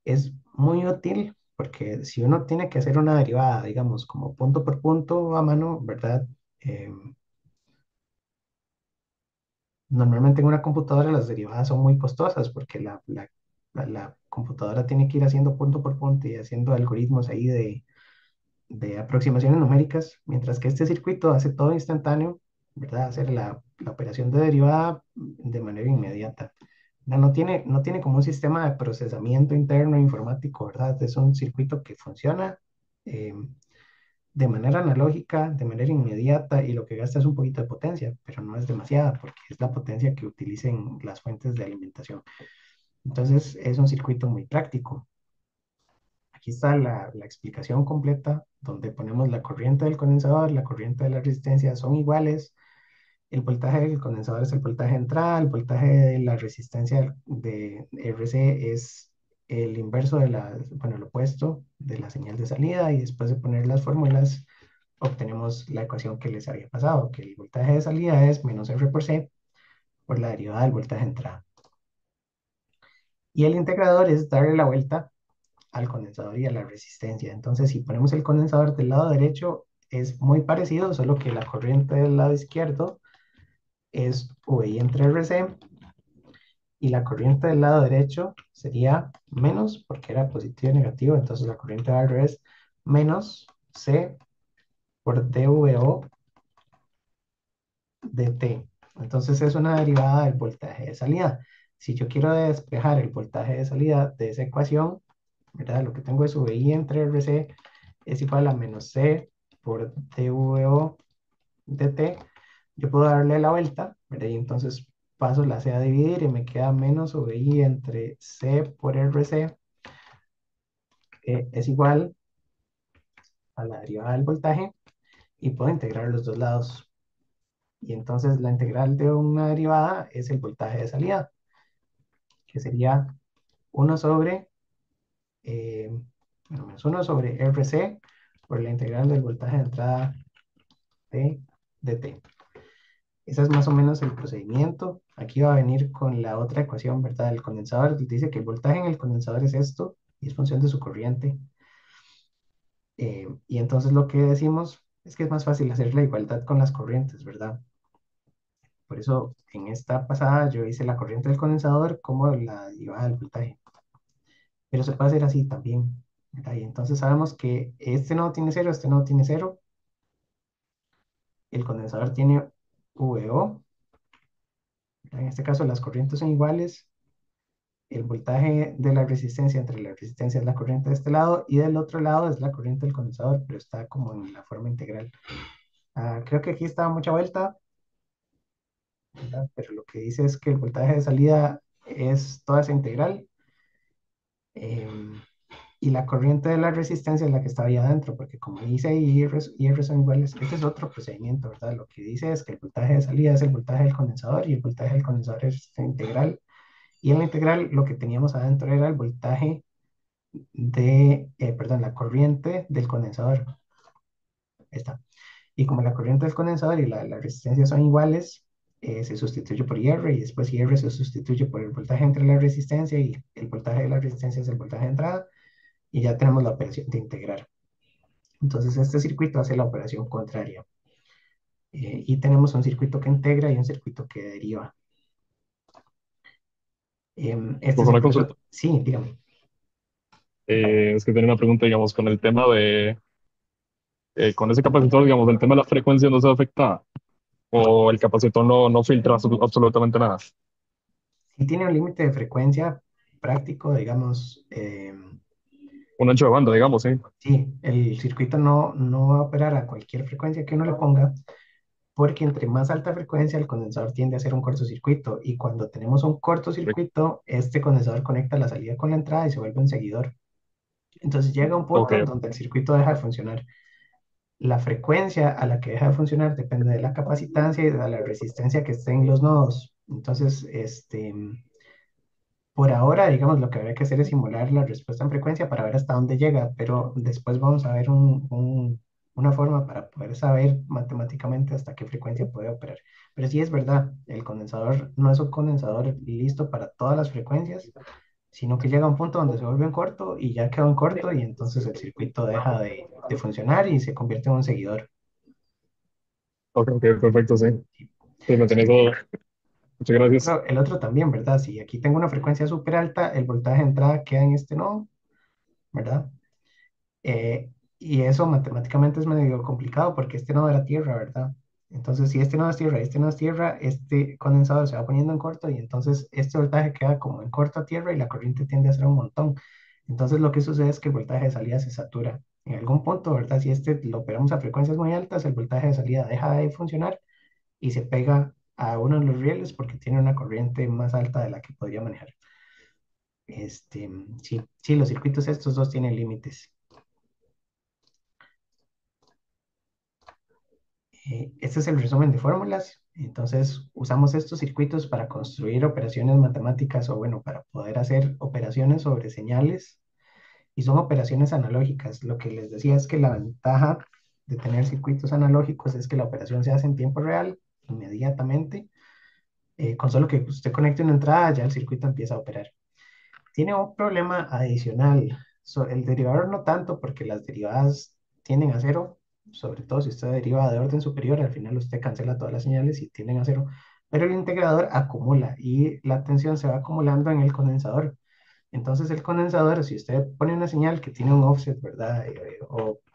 Es muy útil porque si uno tiene que hacer una derivada, digamos, como punto por punto a mano, ¿verdad? Eh, Normalmente en una computadora las derivadas son muy costosas porque la computadora tiene que ir haciendo punto por punto y haciendo algoritmos ahí de aproximaciones numéricas, mientras que este circuito hace todo instantáneo, ¿verdad? Hacer la operación de derivada de manera inmediata. No tiene como un sistema de procesamiento interno informático, ¿verdad? Es un circuito que funciona eh, de manera analógica, de manera inmediata, y lo que gasta es un poquito de potencia, pero no es demasiada porque es la potencia que utilicen las fuentes de alimentación. Entonces es un circuito muy práctico. Aquí está la explicación completa, donde ponemos la corriente del condensador, la corriente de la resistencia son iguales. El voltaje del condensador es el voltaje de entrada, el voltaje de la resistencia de RC es el inverso bueno, el opuesto de la señal de salida, y después de poner las fórmulas obtenemos la ecuación que les había pasado, que el voltaje de salida es menos R por C por la derivada del voltaje de entrada. Y el integrador es darle la vuelta al condensador y a la resistencia. Entonces, si ponemos el condensador del lado derecho, es muy parecido, solo que la corriente del lado izquierdo es VI entre RC, y la corriente del lado derecho sería menos, porque era positivo y negativo, entonces la corriente al revés, menos C por dVO dt. Entonces es una derivada del voltaje de salida. Si yo quiero despejar el voltaje de salida de esa ecuación, ¿verdad? Lo que tengo es VI entre RC es igual a menos C por dVO dt. Yo puedo darle la vuelta, ¿verdad? Y entonces paso la C a dividir y me queda menos VI entre C por RC, es igual a la derivada del voltaje, y puedo integrar los dos lados. Y entonces la integral de una derivada es el voltaje de salida, que sería 1 sobre, eh, bueno, menos 1 sobre RC por la integral del voltaje de entrada de dt. Ese es más o menos el procedimiento. Aquí va a venir con la otra ecuación, ¿verdad? El condensador dice que el voltaje en el condensador es esto y es función de su corriente. Y entonces lo que decimos es que es más fácil hacer la igualdad con las corrientes, ¿verdad? Por eso en esta pasada yo hice la corriente del condensador como la derivada del voltaje. Pero se puede hacer así también, ¿verdad? Y entonces sabemos que este nodo tiene cero, este nodo tiene cero, el condensador tiene VO, ¿verdad? En este caso las corrientes son iguales, el voltaje de la resistencia entre la resistencia es la corriente de este lado y del otro lado es la corriente del condensador, pero está como en la forma integral. Creo que aquí está mucha vuelta, ¿verdad? Pero lo que dice es que el voltaje de salida es toda esa integral, em, y la corriente de la resistencia es la que está ahí adentro, porque como dice y R son iguales, este es otro procedimiento, ¿verdad? Lo que dice es que el voltaje de salida es el voltaje del condensador y el voltaje del condensador es integral. Y en la integral lo que teníamos adentro era el voltaje perdón, la corriente del condensador. Ahí está. Y como la corriente del condensador y la resistencia son iguales, se sustituye por IR y después IR se sustituye por el voltaje entre la resistencia y el voltaje de la resistencia es el voltaje de entrada y ya tenemos la operación de integrar. Entonces este circuito hace la operación contraria. y tenemos un circuito que integra y un circuito que deriva. Este Pues una circuito, consulta. sí, dígame. Es que tenía una pregunta, digamos, con el tema de, con ese capacitor, digamos, el tema de la frecuencia no se afecta o el capacitor no filtra absolutamente nada. Si tiene un límite de frecuencia práctico, digamos, Un ancho de banda, digamos, sí. sí, el circuito no va a operar a cualquier frecuencia que uno le ponga, porque entre más alta frecuencia el condensador tiende a hacer un cortocircuito y cuando tenemos un cortocircuito, este condensador conecta la salida con la entrada y se vuelve un seguidor. Entonces llega un Ok, punto donde el circuito deja de funcionar. La frecuencia a la que deja de funcionar depende de la capacitancia y de la resistencia que esté en los nodos. Entonces, por ahora, digamos, lo que habría que hacer es simular la respuesta en frecuencia para ver hasta dónde llega, pero después vamos a ver una forma para poder saber matemáticamente hasta qué frecuencia puede operar. Pero sí es verdad, el condensador no es un condensador listo para todas las frecuencias, sino que llega a un punto donde se vuelve en corto y ya quedó en corto y entonces el circuito deja de funcionar y se convierte en un seguidor. ok, ok, perfecto, sí. Sí, me tenés todo. Muchas gracias. El otro también, ¿verdad? Si aquí tengo una frecuencia súper alta, el voltaje de entrada queda en este nodo, ¿verdad? Eh, y eso matemáticamente es medio complicado porque este nodo era tierra, ¿verdad? Entonces, si este nodo es tierra y este nodo es tierra, este condensador se va poniendo en corto y entonces este voltaje queda como en corto a tierra y la corriente tiende a ser un montón. Entonces, lo que sucede es que el voltaje de salida se satura. En algún punto, ¿verdad? Si este lo operamos a frecuencias muy altas, el voltaje de salida deja de funcionar y se pega a uno de los rieles porque tiene una corriente más alta de la que podría manejar. Sí, los circuitos estos dos tienen límites. Este es el resumen de fórmulas. Entonces, usamos estos circuitos para construir operaciones matemáticas o, bueno, para poder hacer operaciones sobre señales y son operaciones analógicas. Lo que les decía es que la ventaja de tener circuitos analógicos es que la operación se hace en tiempo real, inmediatamente. Con solo que usted conecte una entrada, ya el circuito empieza a operar. Tiene un problema adicional. El derivador no tanto, porque las derivadas tienden a cero, sobre todo si usted deriva de orden superior, al final usted cancela todas las señales y tienden a cero, pero el integrador acumula y la tensión se va acumulando en el condensador. Entonces el condensador, si usted pone una señal que tiene un offset, ¿verdad?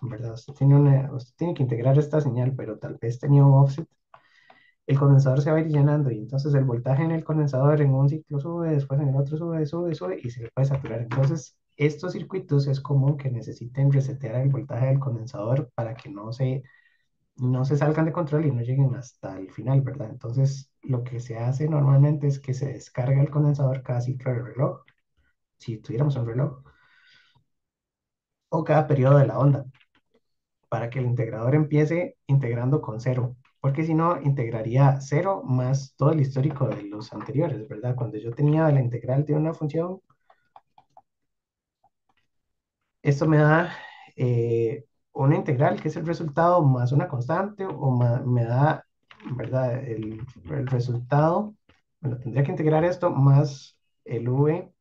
¿verdad? Usted tiene que integrar esta señal, pero tal vez tenía un offset, el condensador se va a ir llenando y entonces el voltaje en el condensador en un ciclo sube, después en el otro sube, sube, sube y se le puede saturar. Entonces, estos circuitos es común que necesiten resetear el voltaje del condensador para que no se salgan de control y no lleguen hasta el final, ¿verdad? Entonces, lo que se hace normalmente es que se descarga el condensador cada ciclo de reloj, si tuviéramos un reloj, o cada periodo de la onda, para que el integrador empiece integrando con cero, porque si no, integraría cero más todo el histórico de los anteriores, ¿verdad? Cuando yo tenía la integral de una función, esto me da una integral que es el resultado más una constante o me da, ¿verdad? El resultado, bueno, tendría que integrar esto más el v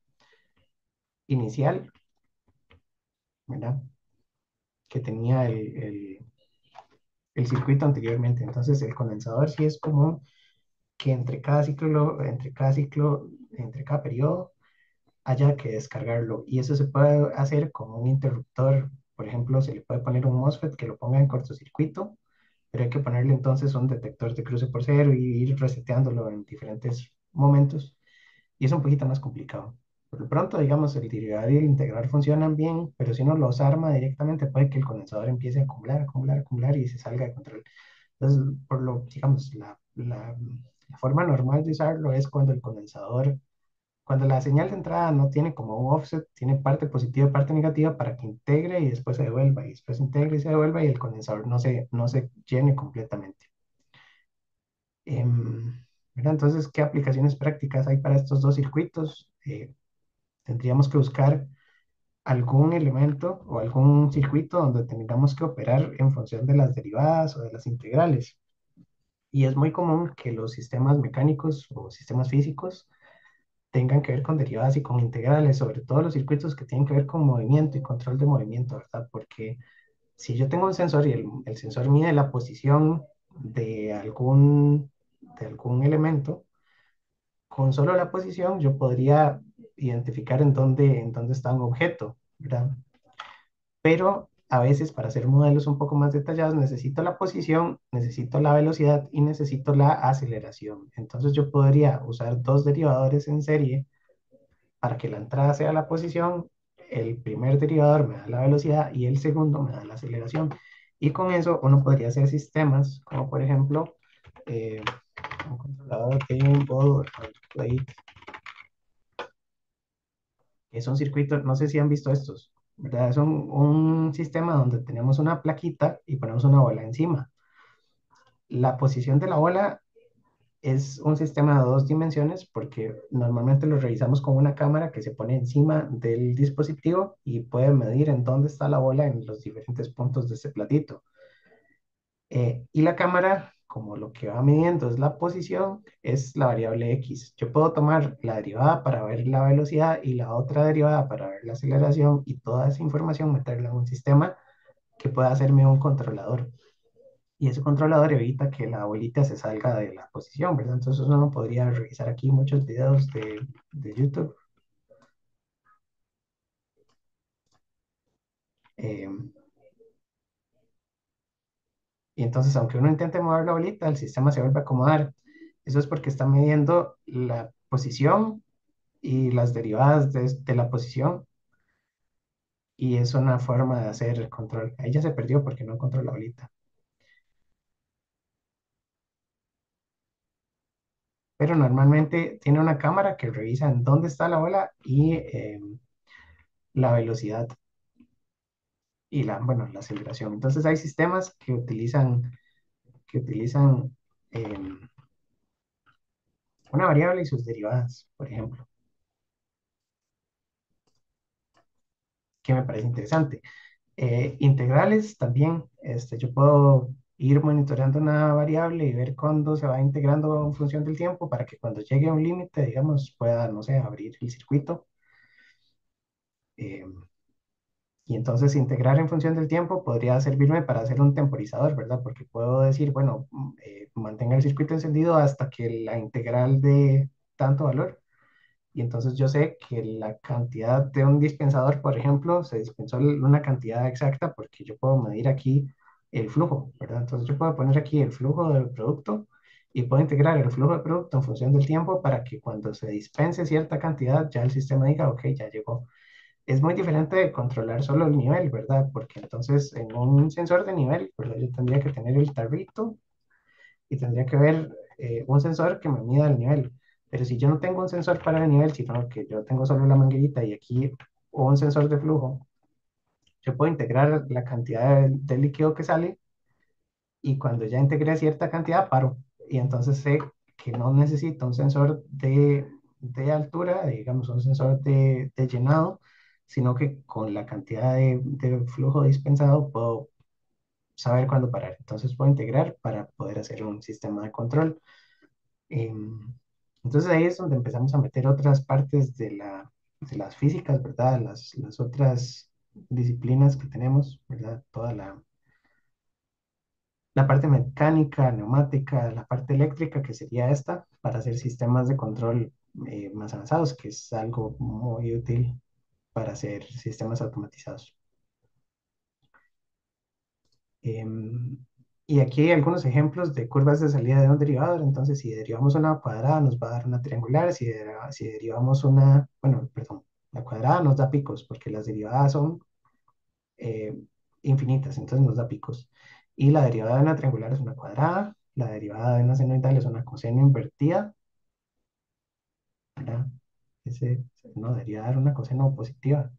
inicial, ¿verdad? Que tenía el circuito anteriormente. Entonces, el condensador sí es común que entre cada periodo haya que descargarlo. Y eso se puede hacer con un interruptor. Por ejemplo, se le puede poner un MOSFET que lo ponga en cortocircuito, pero hay que ponerle entonces un detector de cruce por cero y ir reseteándolo en diferentes momentos. Y es un poquito más complicado. Por lo pronto, digamos, el derivador y el integrador funcionan bien, pero si uno los arma directamente, puede que el condensador empiece a acumular, acumular, acumular y se salga de control. Entonces, digamos, la forma normal de usarlo es cuando el condensador, cuando la señal de entrada no tiene como un offset, tiene parte positiva y parte negativa para que integre y después se devuelva, y después integre y se devuelva y el condensador no se llene completamente. ¿Verdad? Entonces, ¿qué aplicaciones prácticas hay para estos dos circuitos? Tendríamos que buscar algún elemento o algún circuito donde tengamos que operar en función de las derivadas o de las integrales. Y es muy común que los sistemas mecánicos o sistemas físicos tengan que ver con derivadas y con integrales, sobre todo los circuitos que tienen que ver con movimiento y control de movimiento, ¿verdad? Porque si yo tengo un sensor y el sensor mide la posición, de algún elemento, con solo la posición yo podría identificar en dónde está un objeto, ¿verdad? Pero a veces para hacer modelos un poco más detallados necesito la posición, necesito la velocidad y necesito la aceleración. Entonces yo podría usar dos derivadores en serie para que la entrada sea la posición. El primer derivador me da la velocidad y el segundo me da la aceleración. Y con eso uno podría hacer sistemas como por ejemplo eh, un controlador de un board plate, que es un circuito, no sé si han visto estos, ¿verdad? Es un sistema donde tenemos una plaquita y ponemos una bola encima. La posición de la bola es un sistema de dos dimensiones porque normalmente lo revisamos con una cámara que se pone encima del dispositivo y puede medir en dónde está la bola en los diferentes puntos de ese platito. Y la cámara, como lo que va midiendo es la posición, es la variable X. Yo puedo tomar la derivada para ver la velocidad y la otra derivada para ver la aceleración y toda esa información meterla en un sistema que pueda hacerme un controlador. Y ese controlador evita que la bolita se salga de la posición, ¿verdad? Entonces uno podría revisar aquí muchos videos de YouTube. eh, y entonces, aunque uno intente mover la bolita, el sistema se vuelve a acomodar. Eso es porque está midiendo la posición y las derivadas de la posición. Y es una forma de hacer el control. Ahí ya se perdió porque no encontró la bolita. Pero normalmente tiene una cámara que revisa en dónde está la bola y la velocidad y bueno, la aceleración. Entonces hay sistemas que utilizan eh, una variable y sus derivadas, por ejemplo, que me parece interesante. Integrales también, yo puedo ir monitoreando una variable y ver cuándo se va integrando en función del tiempo para que cuando llegue a un límite, digamos, pueda, no sé, abrir el circuito. eh, y entonces integrar en función del tiempo podría servirme para hacer un temporizador, ¿verdad? Porque puedo decir, bueno, mantenga el circuito encendido hasta que la integral de tanto valor. Y entonces yo sé que la cantidad de un dispensador, por ejemplo, se dispensó una cantidad exacta porque yo puedo medir aquí el flujo, ¿verdad? Entonces yo puedo poner aquí el flujo del producto y puedo integrar el flujo de producto en función del tiempo para que cuando se dispense cierta cantidad ya el sistema diga, ok, ya llegó. Es muy diferente de controlar solo el nivel, ¿verdad? Porque entonces en un sensor de nivel, ¿verdad? Yo tendría que tener el tarrito y tendría que ver un sensor que me mida el nivel. Pero si yo no tengo un sensor para el nivel, sino que yo tengo solo la manguerita y aquí un sensor de flujo, yo puedo integrar la cantidad de líquido que sale y cuando ya integré cierta cantidad, paro. Y entonces sé que no necesito un sensor de altura, digamos un sensor de llenado, sino que con la cantidad de flujo dispensado puedo saber cuándo parar. Entonces puedo integrar para poder hacer un sistema de control. Em, entonces ahí es donde empezamos a meter otras partes de las físicas, ¿verdad? Las otras disciplinas que tenemos, ¿verdad? Toda la parte mecánica, neumática, la parte eléctrica, que sería esta, para hacer sistemas de control más avanzados, que es algo muy útil para hacer sistemas automatizados. Em, y aquí hay algunos ejemplos de curvas de salida de un derivador. Entonces, si derivamos una cuadrada, nos va a dar una triangular. Si derivamos una, bueno, perdón, la cuadrada nos da picos, porque las derivadas son eh, infinitas, entonces nos da picos. Y la derivada de una triangular es una cuadrada, la derivada de una senoidal es una coseno invertida, ¿verdad? No, debería dar una coseno positiva,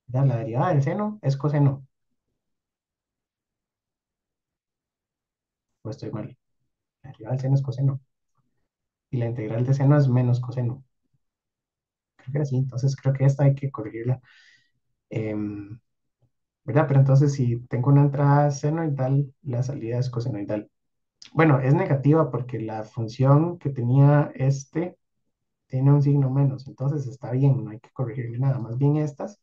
¿verdad? La derivada del seno es coseno, o estoy mal. La derivada del seno es coseno. Y la integral de seno es menos coseno. Creo que era así, entonces creo que esta hay que corregirla. Em, ¿Verdad? Pero entonces si tengo una entrada senoidal, la salida es cosenoidal. Bueno, es negativa porque la función que tenía tiene un signo menos, entonces está bien, no hay que corregirle nada. Más bien estas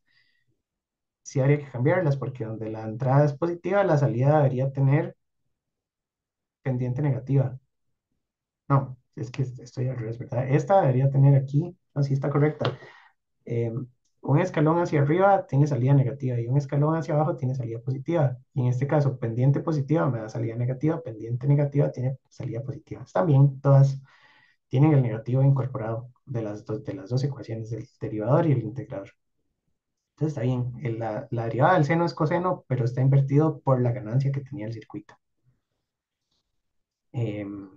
sí habría que cambiarlas porque donde la entrada es positiva, la salida debería tener pendiente negativa. No, es que estoy al revés, ¿verdad? Esta debería tener aquí, así está correcta. Eh, un escalón hacia arriba tiene salida negativa y un escalón hacia abajo tiene salida positiva. Y en este caso, pendiente positiva me da salida negativa, pendiente negativa tiene salida positiva. Están bien, todas tienen el negativo incorporado de las dos ecuaciones, del derivador y el integrador. Entonces está bien, la derivada del seno es coseno, pero está invertido por la ganancia que tenía el circuito. Em,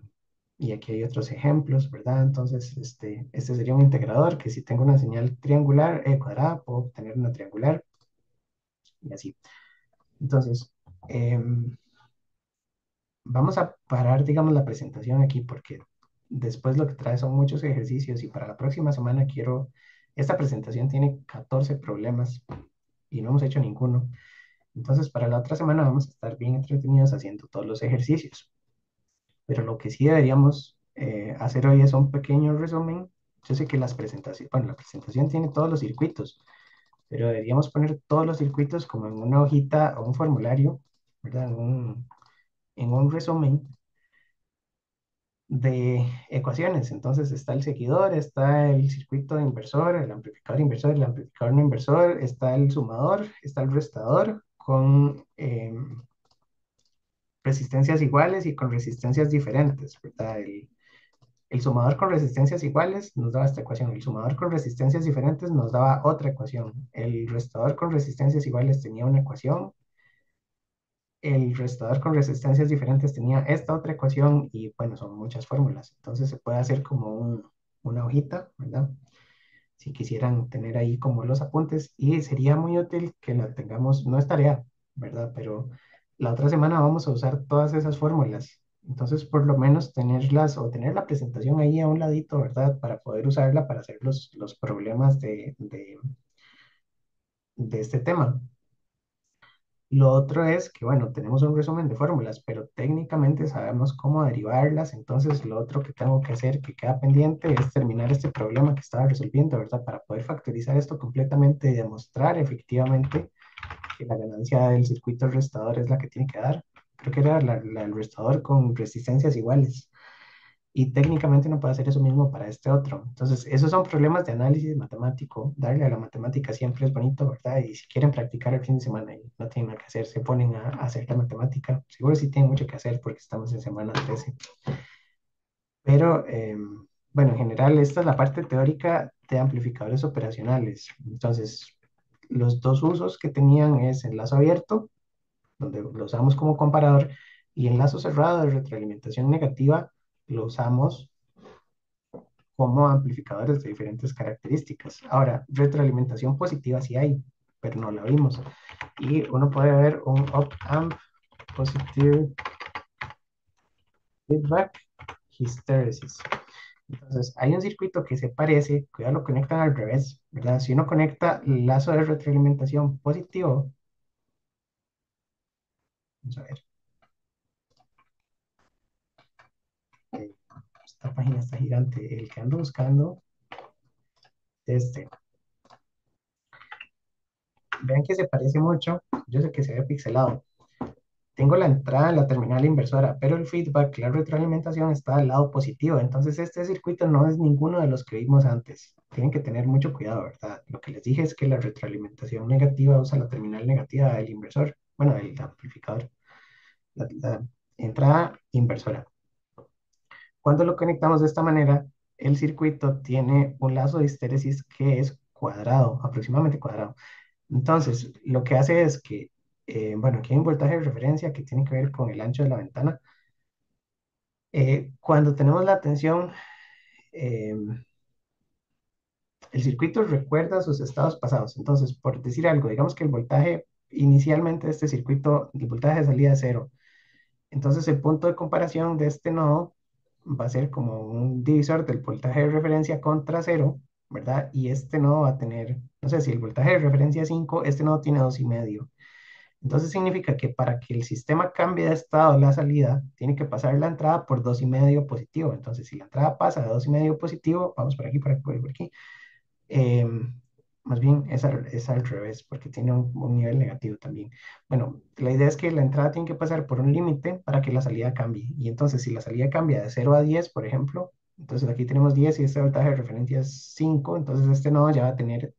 y aquí hay otros ejemplos, ¿verdad? Entonces, este sería un integrador que si tengo una señal triangular, cuadrada, puedo obtener una triangular y así. Entonces, em, vamos a parar, digamos, la presentación aquí porque después lo que trae son muchos ejercicios y para la próxima semana esta presentación tiene 14 problemas y no hemos hecho ninguno. Entonces, para la otra semana vamos a estar bien entretenidos haciendo todos los ejercicios. Pero lo que sí deberíamos hacer hoy es un pequeño resumen. Yo sé que bueno, la presentación tiene todos los circuitos, pero deberíamos poner todos los circuitos como en una hojita o un formulario, ¿verdad? En un resumen de ecuaciones. Entonces está el seguidor, está el circuito inversor, el amplificador no inversor, está el sumador, está el restador con resistencias iguales y con resistencias diferentes, ¿verdad? El sumador con resistencias iguales nos daba esta ecuación, el sumador con resistencias diferentes nos daba otra ecuación, el restador con resistencias iguales tenía una ecuación, el restador con resistencias diferentes tenía esta otra ecuación y bueno, son muchas fórmulas, entonces se puede hacer como una hojita, ¿verdad? Si quisieran tener ahí como los apuntes y sería muy útil que la tengamos, no es tarea, ¿verdad? Pero la otra semana vamos a usar todas esas fórmulas. Entonces, por lo menos tenerlas o tener la presentación ahí a un ladito, ¿verdad? Para poder usarla para hacer los problemas de este tema. Lo otro es que, bueno, tenemos un resumen de fórmulas, pero técnicamente sabemos cómo derivarlas. Entonces, lo otro que tengo que hacer, que queda pendiente, es terminar este problema que estaba resolviendo, ¿verdad? Para poder factorizar esto completamente y demostrar efectivamente que la ganancia del circuito restador es la que tiene que dar. Creo que era el restador con resistencias iguales y técnicamente no puede hacer eso mismo para este otro. Entonces, esos son problemas de análisis matemático. Darle a la matemática siempre es bonito, ¿verdad? Y si quieren practicar el fin de semana y no tienen nada que hacer, se ponen a hacer la matemática. Seguro sí tienen mucho que hacer porque estamos en semana 13. Pero, bueno, en general, esta es la parte teórica de amplificadores operacionales. Entonces, los dos usos que tenían es enlazo abierto, donde lo usamos como comparador, y enlazo cerrado de retroalimentación negativa, lo usamos como amplificadores de diferentes características. Ahora, retroalimentación positiva sí hay, pero no la vimos. Y uno puede ver un op-amp positive feedback hysteresis. Entonces, hay un circuito que se parece, cuidado, lo conectan al revés, ¿verdad? Si uno conecta el lazo de retroalimentación positivo, vamos a ver, eh, esta página está gigante, el que ando buscando, este, vean que se parece mucho, yo sé que se ve pixelado, tengo la entrada en la terminal inversora, pero el feedback, la retroalimentación está al lado positivo. Entonces, este circuito no es ninguno de los que vimos antes. Tienen que tener mucho cuidado, ¿verdad? Lo que les dije es que la retroalimentación negativa usa la terminal negativa del inversor, bueno, del amplificador, la entrada inversora. Cuando lo conectamos de esta manera, el circuito tiene un lazo de histéresis que es cuadrado, aproximadamente cuadrado. Entonces, lo que hace es que, bueno, aquí hay un voltaje de referencia que tiene que ver con el ancho de la ventana. Cuando tenemos la tensión, eh, el circuito recuerda sus estados pasados. Entonces, por decir algo, digamos que el voltaje inicialmente de este circuito, el voltaje de salida es cero. Entonces, el punto de comparación de este nodo va a ser como un divisor del voltaje de referencia contra cero, ¿verdad? Y este nodo va a tener, no sé, si el voltaje de referencia es 5, este nodo tiene 2,5. Entonces significa que para que el sistema cambie de estado la salida, tiene que pasar la entrada por 2,5 positivo. Entonces, si la entrada pasa de 2,5 positivo, vamos por aquí, por aquí, por aquí, eh, Más bien es al revés, porque tiene un nivel negativo también. Bueno, la idea es que la entrada tiene que pasar por un límite para que la salida cambie. Y entonces, si la salida cambia de 0 a 10, por ejemplo, entonces aquí tenemos 10 y este voltaje de referencia es 5, entonces este nodo ya va a tener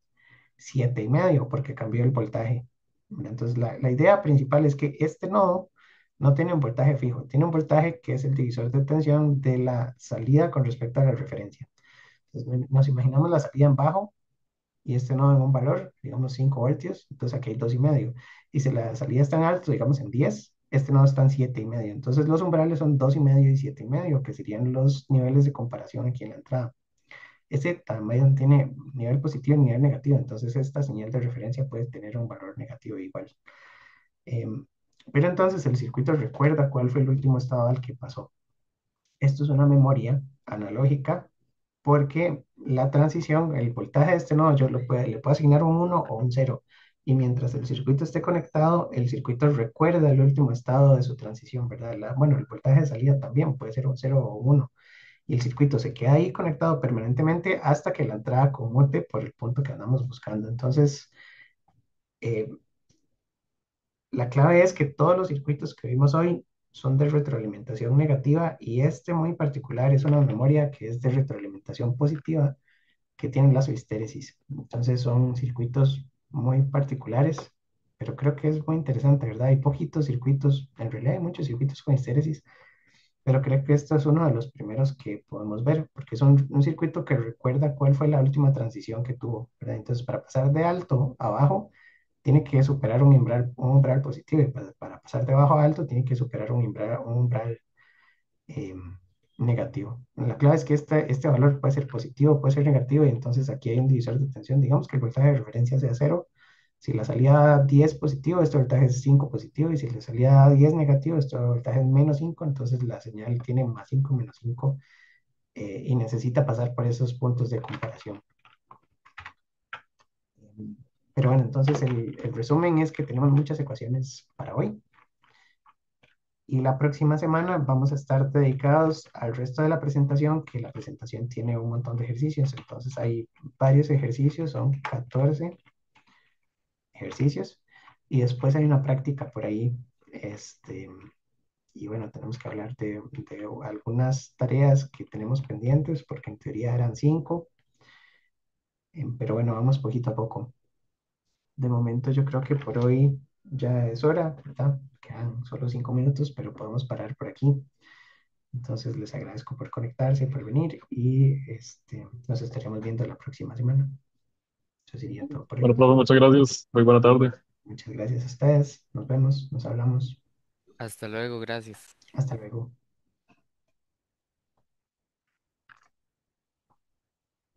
7,5 porque cambió el voltaje. ¿Verdad? Entonces, la idea principal es que este nodo no tiene un voltaje fijo, tiene un voltaje que es el divisor de tensión de la salida con respecto a la referencia. Entonces, nos imaginamos la salida en bajo y este nodo en un valor, digamos 5 voltios, entonces aquí hay 2,5. Y si la salida está en alto, digamos en 10, este nodo está en 7,5. Entonces los umbrales son 2,5 y 7,5, que serían los niveles de comparación aquí en la entrada. Este también tiene nivel positivo y nivel negativo, entonces esta señal de referencia puede tener un valor negativo igual. Em, pero entonces el circuito recuerda cuál fue el último estado al que pasó. Esto es una memoria analógica porque la transición, el voltaje de este nodo, le puedo asignar un 1 o un 0. Y mientras el circuito esté conectado, el circuito recuerda el último estado de su transición, ¿verdad? Bueno, el voltaje de salida también puede ser un 0 o un 1. Y el circuito se queda ahí conectado permanentemente hasta que la entrada conmute por el punto que andamos buscando. Entonces, eh, la clave es que todos los circuitos que vimos hoy son de retroalimentación negativa y este muy particular es una memoria que es de retroalimentación positiva que tienen lazo histéresis. Entonces son circuitos muy particulares, pero creo que es muy interesante, ¿verdad? Hay poquitos circuitos, en realidad hay muchos circuitos con histéresis, pero creo que esto es uno de los primeros que podemos ver, porque es un circuito que recuerda cuál fue la última transición que tuvo, ¿verdad? Entonces, para pasar de alto a bajo, tiene que superar un umbral positivo, y para pasar de bajo a alto, tiene que superar un umbral eh, negativo. La clave es que este valor puede ser positivo, puede ser negativo, y entonces aquí hay un divisor de tensión. Digamos que el voltaje de referencia sea cero. Si la salida 10 positivo, este voltaje es 5 positivo, y si la salida 10 negativo, este voltaje es -5, entonces la señal tiene +5, -5, y necesita pasar por esos puntos de comparación. Pero bueno, entonces el resumen es que tenemos muchas ecuaciones para hoy. Y la próxima semana vamos a estar dedicados al resto de la presentación, que la presentación tiene un montón de ejercicios. Entonces hay varios ejercicios, son 14 ejercicios. Y después hay una práctica por ahí. Este, y bueno, tenemos que hablar de algunas tareas que tenemos pendientes, porque en teoría eran 5. Pero bueno, vamos poquito a poco. De momento yo creo que por hoy ya es hora, ¿verdad? Quedan solo 5 minutos, pero podemos parar por aquí. Entonces les agradezco por conectarse, por venir y nos estaremos viendo la próxima semana. Eso sería todo por Bueno, hoy. profe, muchas gracias. Muy buena tarde. Muchas gracias a ustedes. Nos vemos, nos hablamos. Hasta luego, gracias. Hasta luego.